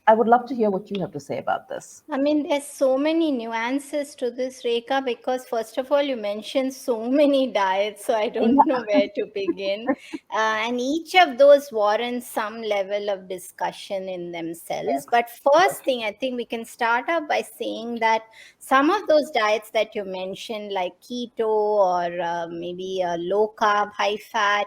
I would love to hear what you have to say about this. I mean, there's so many nuances to this, Rekha, because first of all, you mentioned so many diets, so I don't know where to begin. And each of those warrants some level of discussion in themselves. Yes. But first thing, I think we can start up by saying that some of those diets that you mentioned, like keto or maybe low carb, high fat,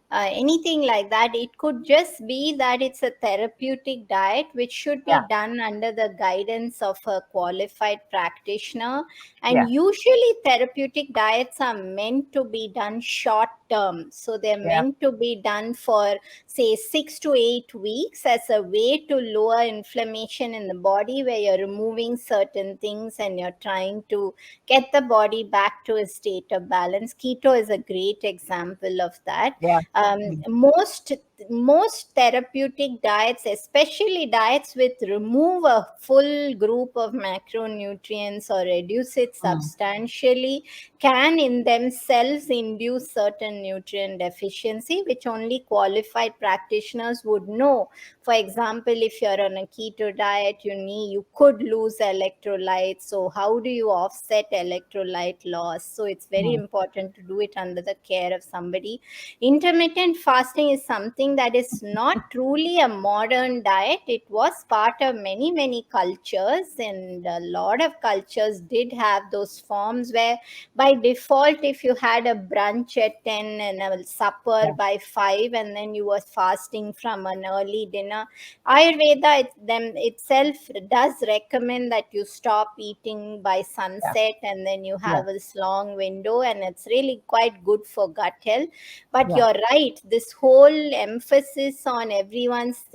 anything like that, it could just be that it's a therapeutic diet which should Yeah. be done under the guidance of a qualified practitioner. And Yeah. usually therapeutic diets are meant to be done short term, so they're Yeah. meant to be done for say 6 to 8 weeks as a way to lower inflammation in the body, where you're removing certain things and you're trying to get the body back to a state of balance. Keto is a great example of that. Yeah. um, most most therapeutic diets, especially diets with remove a full group of macronutrients or reduce it Mm. substantially, can in themselves induce certain nutrient deficiency, which only qualified practitioners would know. For example, if you're on a keto diet, you could lose electrolytes. So how do you offset electrolyte loss? So it's very Mm. important to do it under the care of somebody. Intermittent fasting is something that is not truly a modern diet. It was part of many, many cultures, and a lot of cultures did have those forms where, by default, if you had a brunch at 10 and a supper Yeah. by 5, and then you were fasting from an early dinner, Ayurveda them itself does recommend that you stop eating by Yeah. sunset and then you Yeah. have this long window, and it's really quite good for gut health. But Yeah. you're right, this whole emphasis on everyone's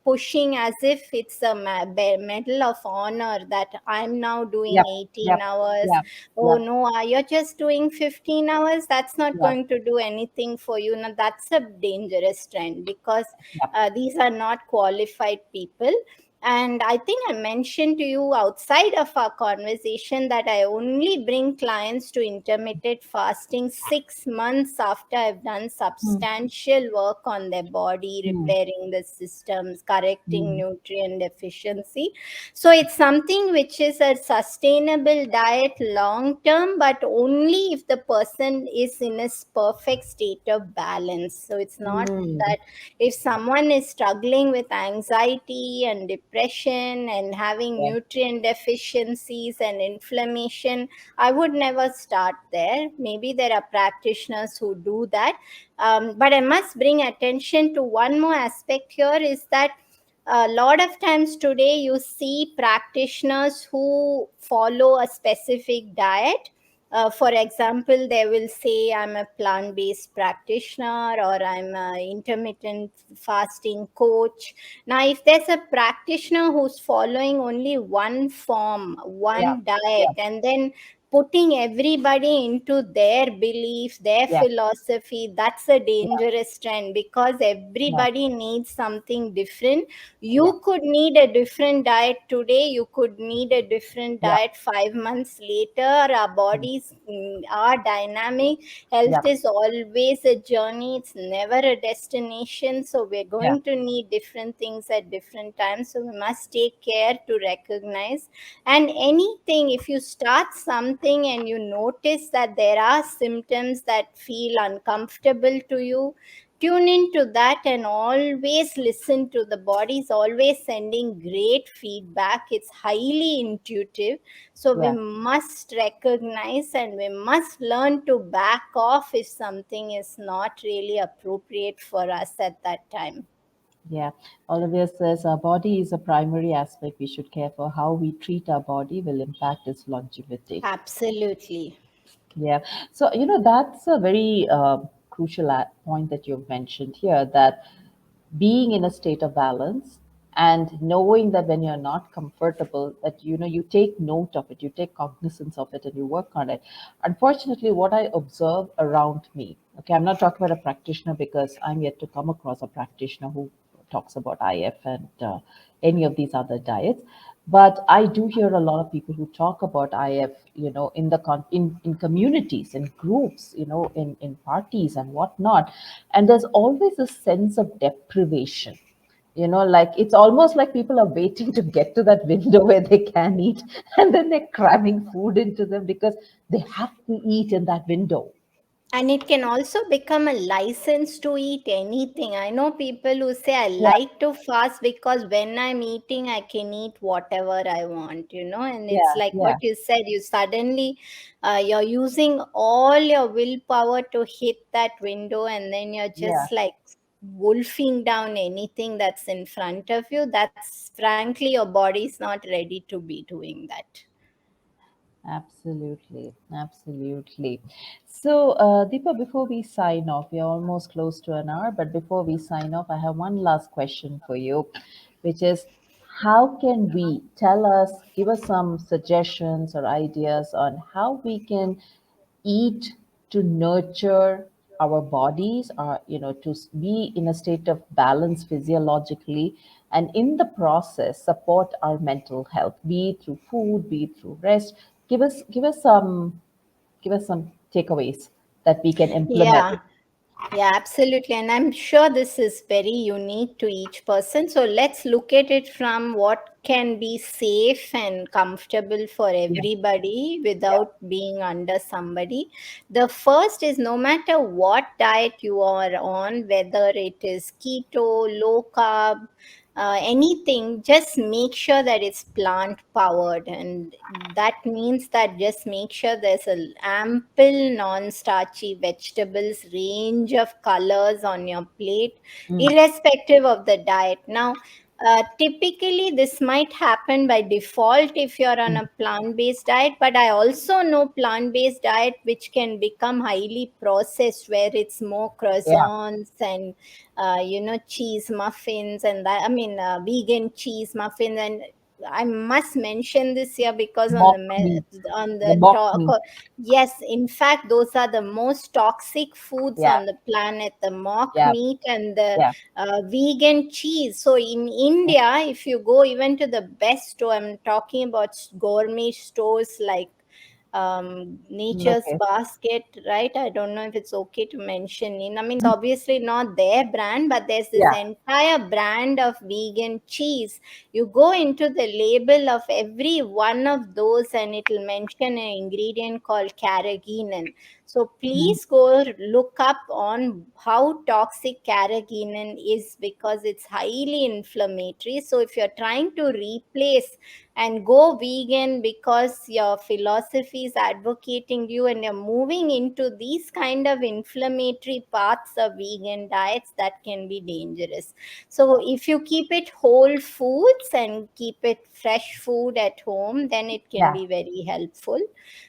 pushing as if it's a medal of honor that I'm now doing Yep. 18 Yep. hours. Yep. Oh Yep. no, you're just doing 15 hours. That's not Yep. going to do anything for you. Now, that's a dangerous trend, because Yep. these are not qualified people. And I think I mentioned to you outside of our conversation that I only bring clients to intermittent fasting 6 months after I've done Mm. substantial work on their body, Mm. repairing the systems, correcting Mm. nutrient deficiency. So it's something which is a sustainable diet long term, but only if the person is in a perfect state of balance. So it's not Mm. that if someone is struggling with anxiety and depression and having Yeah. nutrient deficiencies and inflammation, I would never start there. Maybe there are practitioners who do that. But I must bring attention to one more aspect here, is that a lot of times today you see practitioners who follow a specific diet. For example, they will say, I'm a plant based practitioner, or I'm an intermittent fasting coach. Now, if there's a practitioner who's following only one form, Yeah. one diet, Yeah. and then putting everybody into their belief, their Yeah. philosophy, that's a Yeah. dangerous trend, because Yeah. everybody needs something different. Yeah. You could need a different diet today, you could need a different Yeah. diet 5 months later. Our bodies are dynamic. Yeah. Health is always a journey, it's never a destination. So we're Yeah. going to need different things at different times. So we must take care to recognize. And anything, if you start something something and you notice that there are symptoms that feel uncomfortable to you, tune into that and always listen to the body. Is always sending great feedback. It's highly intuitive. So we Yeah. must recognize and we must learn to back off if something is not really appropriate for us at that time. Yeah. Olivia says our body is a primary aspect we should care for. How we treat our body will impact its longevity. Absolutely. Yeah. So, that's a very crucial point that you've mentioned here, that being in a state of balance and knowing that when you're not comfortable, that, you take note of it, you take cognizance of it, and you work on it. Unfortunately, what I observe around me, okay, I'm not talking about a practitioner because I'm yet to come across a practitioner who talks about IF and any of these other diets. But I do hear a lot of people who talk about IF, in in communities, in groups, in parties and whatnot. And there's always a sense of deprivation. Like it's almost like people are waiting to get to that window where they can eat, and then they're cramming food into them because they have to eat in that window. And it can also become a license to eat anything. I know people who say, I Yeah, like to fast because when I'm eating, I can eat whatever I want, and it's yeah, like what yeah, you said, you suddenly, you're using all your willpower to hit that window, and then you're yeah. just like wolfing down anything that's in front of you. That's frankly, your body's not ready to be doing that. Absolutely, absolutely. So, Deepa, before we sign off, we're almost close to an hour, but before we sign off, I have one last question for you, which is how can we give us some suggestions or ideas on how we can eat to nurture our bodies, to be in a state of balance physiologically, and in the process support our mental health, be it through food, be it through rest. Give us some takeaways that we can implement. Yeah. Yeah, absolutely. And I'm sure this is very unique to each person. So let's look at it from what can be safe and comfortable for Yeah, everybody yeah, without being under somebody. The first is, no matter what diet you are on, whether it is keto, low carb, anything, just make sure that it's plant powered. And that means that just make sure there's a ample non-starchy vegetables, range of colors on your plate, mm, irrespective of the diet. Now, typically this might happen by default if you're on mm, a plant-based diet, but I also know plant-based diet which can become highly processed, where it's more yeah, croissants and cheese muffins, and that, I mean, vegan cheese muffins. And I must mention this here because on mock meat, on the the mock talk, meat. yes, in fact, those are the most toxic foods Yeah, on the planet: the mock yeah, meat and the yeah, vegan cheese. So in India, if you go even to the best store, I'm talking about gourmet stores like Nature's okay, Basket, right? I don't know if it's okay to mention in. I mean, it's obviously not their brand, but there's this yeah, entire brand of vegan cheese. You go into the label of every one of those, and it'll mention an ingredient called carrageenan. So mm, please go look up on how toxic carrageenan is, because it's highly inflammatory. So if you're trying to replace and go vegan because your philosophy is advocating you, and you're moving into these kind of inflammatory paths of vegan diets, that can be dangerous. So if you keep it whole foods and keep it fresh food at home, then it can yeah, be very helpful.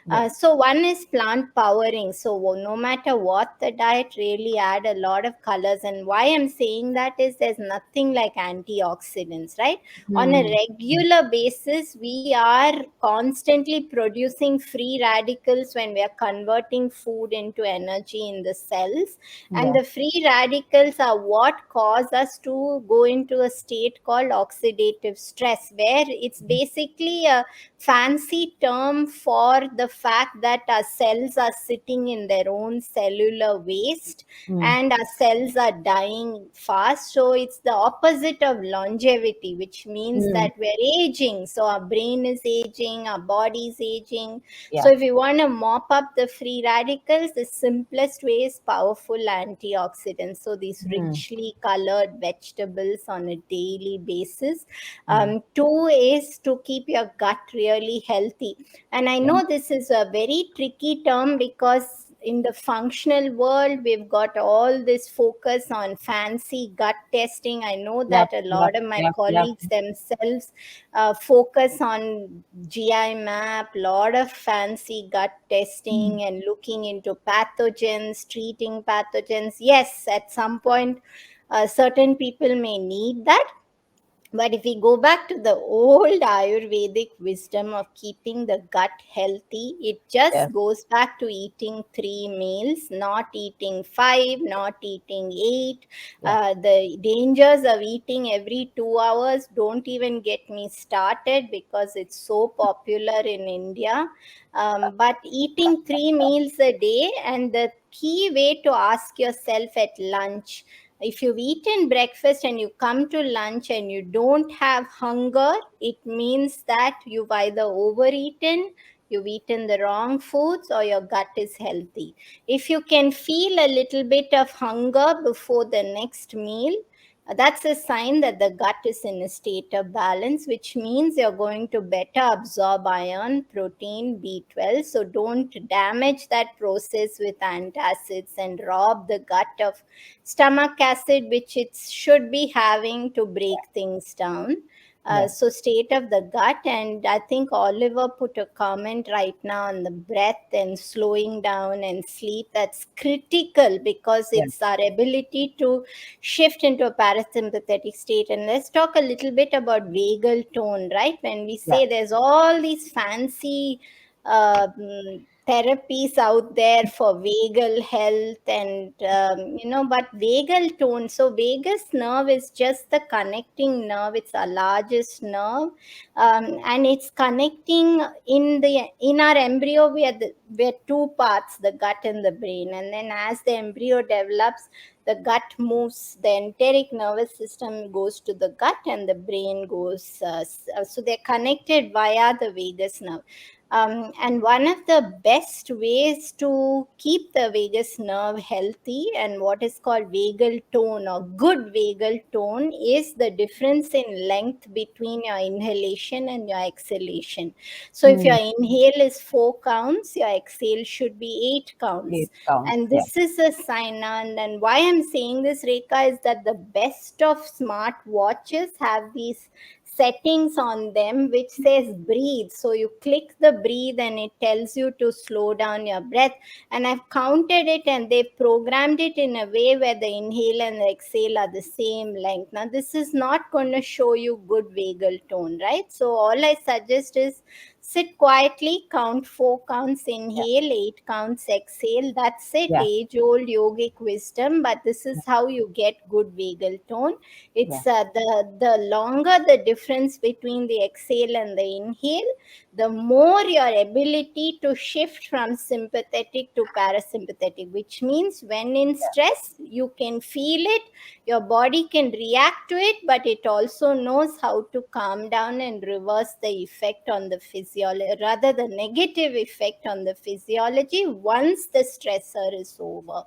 yeah, So one is plant powering. So no matter what the diet, really add a lot of colors. And why I'm saying that is, there's nothing like antioxidants, right? On a mm, mm, regular basis, we are constantly producing free radicals when we are converting food into energy in the cells. And yeah, the free radicals are what cause us to go into a state called oxidative stress, where it's basically a fancy term for the fact that our cells are sitting in their own cellular waste Mm, and our cells are dying fast. So it's the opposite of longevity, which means mm, that we're aging. So our brain is aging, our body is aging. So yeah. if you want to mop up the free radicals, the simplest way is powerful antioxidants. So these Mm, richly colored vegetables on a daily basis. mm, Two is to keep your gut really healthy. And I yeah. know this is a very tricky term because in the functional world, we've got all this focus on fancy gut testing. I know Yep, that a yep, lot of my yep, yep. colleagues themselves focus on GI map, lot of fancy gut Mm, testing and looking into pathogens, treating pathogens. Yes, at some point, certain people may need that, but if we go back to the old Ayurvedic wisdom of keeping the gut healthy, it yeah, just goes back to eating 3 meals, not eating five, not eating eight. yeah, The dangers of eating every 2 hours, don't even get me started because it's so popular in India. But eating 3 meals a day, and the key way to ask yourself at lunch, if you've eaten breakfast and you come to lunch and you don't have hunger, it means that you've either overeaten, you've eaten the wrong foods, or your gut is healthy. If you can feel a little bit of hunger before the next meal, that's a sign that the gut is in a state of balance, which means you're going to better absorb iron, protein, B12. So don't damage that process with antacids and rob the gut of stomach acid, which it should be having to break things down. yeah, So state of the gut, and I think Oliver put a comment right now on the breath and slowing down and sleep. That's critical because yeah, it's our ability to shift into a parasympathetic state. And let's talk a little bit about vagal tone, right? When we yeah, say there's all these fancy therapies out there for vagal health, and but vagal tone, so vagus nerve is just the connecting nerve, it's our largest nerve. And it's connecting in our embryo. We are two parts, the gut and the brain, and then as the embryo develops, the gut moves, the enteric nervous system goes to the gut and the brain goes, so they're connected via the vagus nerve. And one of the best ways to keep the vagus nerve healthy and what is called vagal tone or good vagal tone is the difference in length between your inhalation and your exhalation. So if your mm, inhale is 4 counts, your exhale should be 8 counts. it counts. And Yeah, this is a sign. And why I'm saying this, Rekha, is that the best of smart watches have these settings on them which says breathe. So you click the breathe and it tells you to slow down your breath. And I've counted it and they programmed it in a way where the inhale and the exhale are the same length. Now, this is not going to show you good vagal tone, right? So all I suggest is sit quietly, count 4 counts yeah, inhale, 8 counts exhale. That's it, yeah, age old yogic wisdom. But this is how you get good vagal tone. yeah, It's the longer the difference between the exhale and the inhale, the more your ability to shift from sympathetic to parasympathetic, which means when in yeah, stress, you can feel it, your body can react to it, but it also knows how to calm down and reverse the effect on the physiology, rather the negative effect on the physiology once the stressor is over.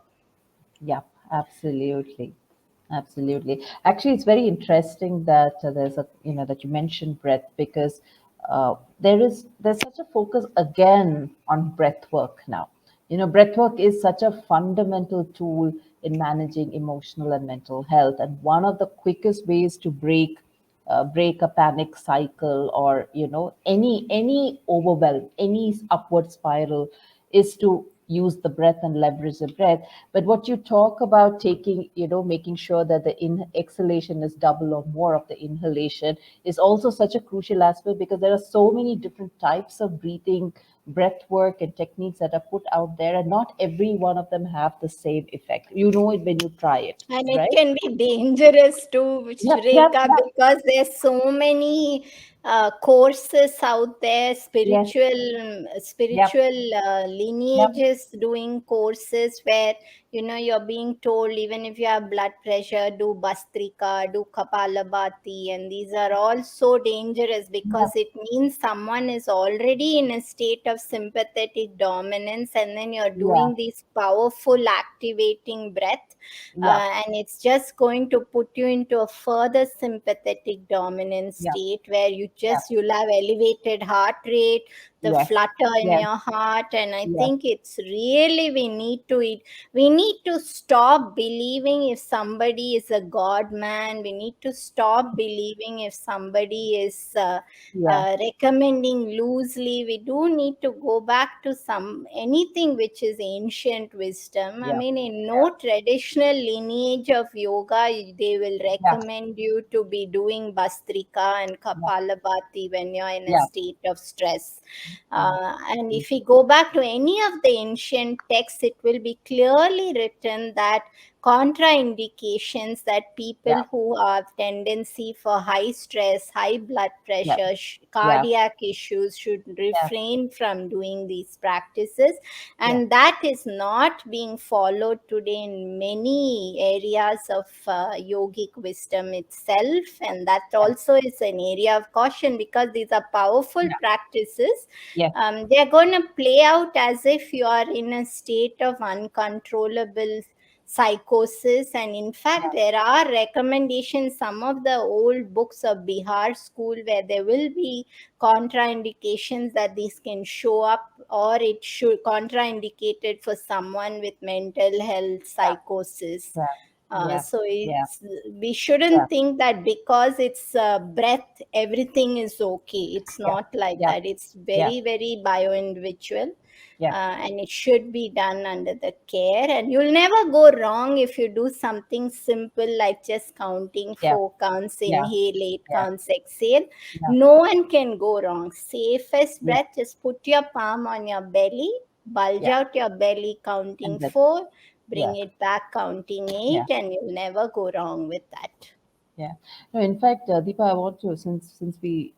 yeah, absolutely. Absolutely. Actually, it's very interesting that there's a, that you mentioned breath because there's such a focus again on breath work now. Breath work is such a fundamental tool in managing emotional and mental health, and one of the quickest ways to break a panic cycle or any overwhelm, any upward spiral is to use the breath and leverage the breath. But what you talk about taking, making sure that the exhalation is double or more of the inhalation is also such a crucial aspect because there are so many different types of breathing, breath work, and techniques that are put out there, and not every one of them have the same effect. You know it when you try it, And it right? can be dangerous too, Yep, yep, Reka, yep. because there's so many. courses out there, Yes. Yep. spiritual Yep. lineages doing courses where you're being told, even if you have blood pressure, do bastrika, do kapalabhati, and these are all so dangerous Yep. because it means someone is already in a state of sympathetic dominance, and then you're Yeah. doing these powerful activating breath, Yeah. and it's just going to put you into a further sympathetic dominant Yeah. state where Yeah. you'll have elevated heart rate, the Yes. flutter in Yes. your heart. And I Yes. think it's really, we need to stop believing if somebody is a god man. We need to stop believing if somebody is Yeah. recommending loosely. We do need to go back to anything which is ancient wisdom. I Yeah. mean, in Yeah. no traditional lineage of yoga they will Yeah. recommend you to be doing bastrika and Yeah. kapalabhati when you're in a Yeah. state of stress. Yeah. And if we go back to any of the ancient texts, it will be clearly written that contraindications, that Yeah. people who have tendency for high stress, high blood Yeah. pressure, Yeah. cardiac issues should Yeah. refrain from doing these practices. Yeah. And that is not being followed today in many areas of yogic wisdom itself, and that Yeah. also is an area of caution because these are powerful Yeah. practices. Yes. They're going to play out as if you are in a state of uncontrollable psychosis. And in fact, Yeah. there are recommendations, some of the old books of Bihar school, where there will be contraindications that these can show up, or it should contraindicated for someone with mental health Yeah. psychosis. Yeah. Yeah. So Yeah. we Yeah. shouldn't think that because it's breath, everything is okay. It's Yeah. not like Yeah. that. It's Yeah. very, very bio-individual. Yeah. And it should be done under the care. And you'll never go wrong if you do something simple like just counting Yeah. 4 counts, Yeah. inhale, 8 Yeah. counts, exhale. Yeah. No one can go wrong. Safest Yeah. breath, just put your palm on your belly, bulge Yeah. out your belly, counting And that. 4, Yeah. bring it back, counting Yeah. 8, and you'll never go wrong with that. Yeah. No, in fact, Deepa, I want to, since we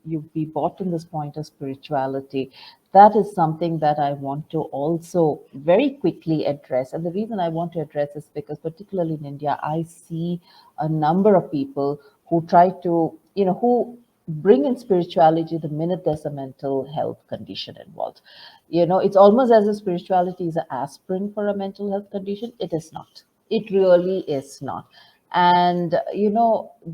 bought in this point of spirituality, that is something that I want to also very quickly address. And the reason I want to address is because, particularly in India, I see a number of people who try to, who bring in spirituality the minute there's a mental health condition involved. It's almost as if spirituality is an aspirin for a mental health condition. It is not. It really is not. And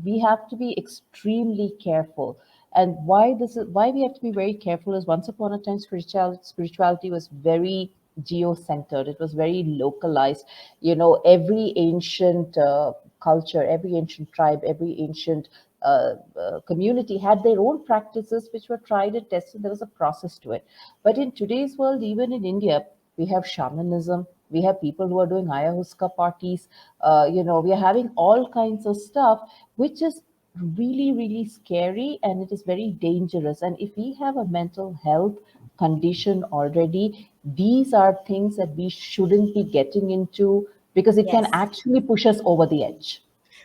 we have to be extremely careful. And why we have to be very careful is, once upon a time, spirituality was very geo-centered. It was very localized. Every ancient culture, every ancient tribe, every ancient community had their own practices which were tried and tested. There was a process to it. But in today's world, even in India, we have shamanism. We have people who are doing ayahuasca parties. We are having all kinds of stuff, which is really, really scary, and it is very dangerous. And if we have a mental health condition already, these are things that we shouldn't be getting into, because it can Yes. actually push us over the edge.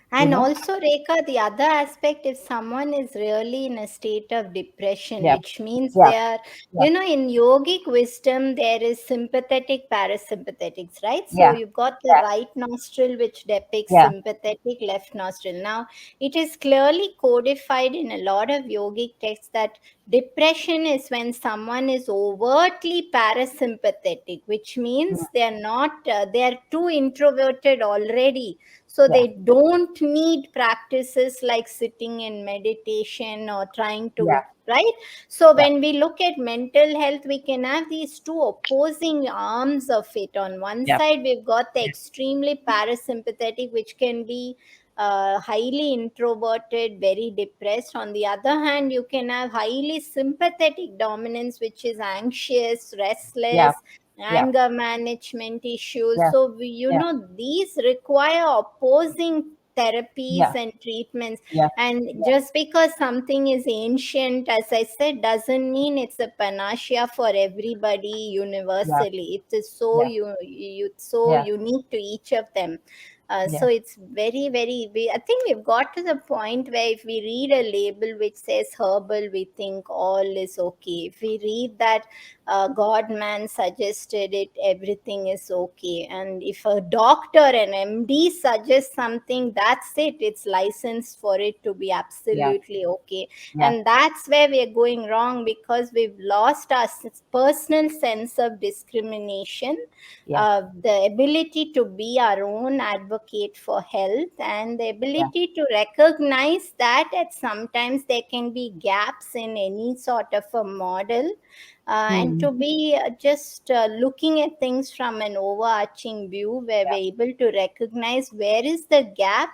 You And know? also, Rekha, the other aspect, if someone is really in a state of depression, Yeah. which means Yeah. they are, Yeah. in yogic wisdom, there is sympathetic, parasympathetics, right? So Yeah. you've got the Yeah. right nostril, which depicts Yeah. sympathetic, left nostril. Now, it is clearly codified in a lot of yogic texts that depression is when someone is overtly parasympathetic, which Mm. means they are too introverted already, so Yeah. they don't need practices like sitting in meditation or trying Yeah. to, right? So Yeah. when we look at mental health, we can have these two opposing arms of it. On one Yeah. side, we've got the extremely parasympathetic, which can be highly introverted, very depressed. On the other hand, you can have highly sympathetic dominance, which is anxious, Yeah. restless, Yeah. anger management issues. Yeah. So Yeah. these require opposing therapies Yeah. and treatments. Yeah. And Yeah. just because something is ancient, as I said, doesn't mean it's a panacea for everybody Yeah. universally. It is Yeah. so Yeah. unique to each of them. So Yeah. it's very, very. I think we've got to the point where if we read a label which says herbal, we think all is okay. If we read that God man suggested it, everything is okay. And if a doctor, an MD suggests something, that's it. It's licensed for it to be Yeah. absolutely okay. Yeah. And that's where we're going wrong, because we've lost our personal sense of discrimination, Yeah. the ability to be our own advocate for health, and the Yeah. ability to recognize that at sometimes there can be gaps in any sort of a model, and Hmm. to be just looking at things from an overarching view where Yeah. we're able to recognize where is the gap,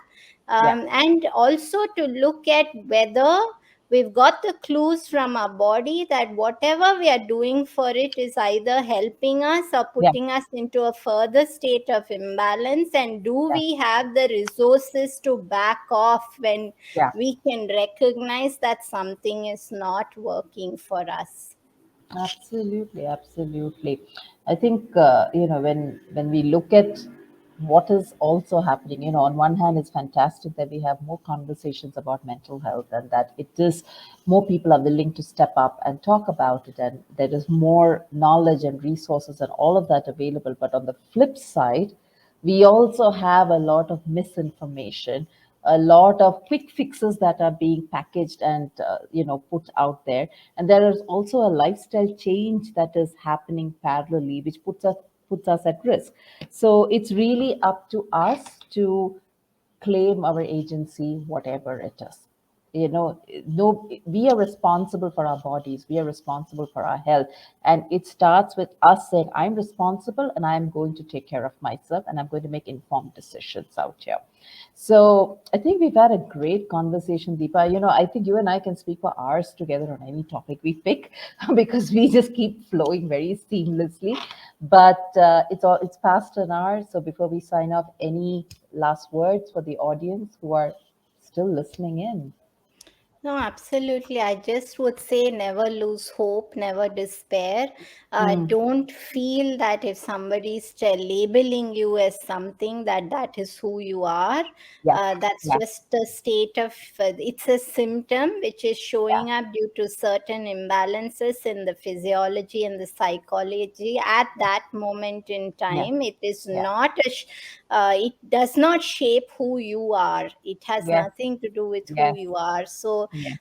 Yeah. and also to look at whether we've got the clues from our body that whatever we are doing for it is either helping us or Yeah. putting us into a further state of imbalance, and do Yeah. we have the resources to back off when Yeah. we can recognize that something is not working for us. Absolutely, absolutely. I think when we look at what is also happening, on one hand, it's fantastic that we have more conversations about mental health, and that it is more people are willing to step up and talk about it, and there is more knowledge and resources and all of that available. But on the flip side, we also have a lot of misinformation, a lot of quick fixes that are being packaged and put out there, and there is also a lifestyle change that is happening parallelly, which puts us at risk. So it's really up to us to claim our agency, whatever it is. No, we are responsible for our bodies, we are responsible for our health, and it starts with us saying, I'm responsible and I'm going to take care of myself, and I'm going to make informed decisions out here. So I think we've had a great conversation, Deepa. I think you and I can speak for hours together on any topic we pick because we just keep flowing very seamlessly. But it's past an hour. So before we sign off, any last words for the audience who are still listening in? No, absolutely. I just would say never lose hope, never despair. Mm, Don't feel that if somebody is labeling you as something, that that is who you are. yeah, That's yeah, just a state of, it's a symptom which is yeah, showing up due to certain imbalances in the physiology and the psychology at that moment in yeah, time. It is yeah, not it does not shape who you are. It has yes, nothing to do with who yes, you are. So yes,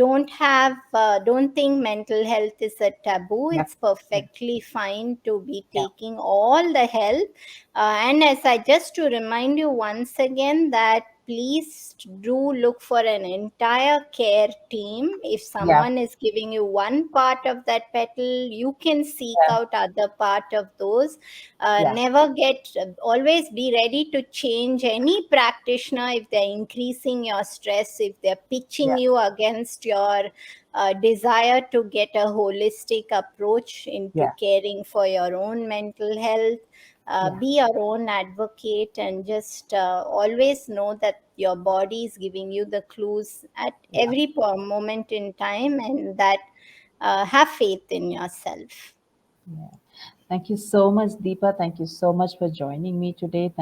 don't think mental health is a taboo. yeah, It's yeah, perfectly fine to be yeah, taking all the help. And as I just to remind you once again that please do look for an entire care team. If yeah, someone is giving you one part of that petal, you can seek yeah, out other part of those. yeah, Never get Always be ready to change any practitioner if they're increasing your stress, if they're pitching yeah, you against your desire to get a holistic approach into yeah, caring for your own mental health. yeah, Be your own advocate, and just always know that your body is giving you the clues at yeah, every moment in time, and that have faith in yourself. yeah. Thank you so much, Deepa. Thank you so much for joining me today. Thank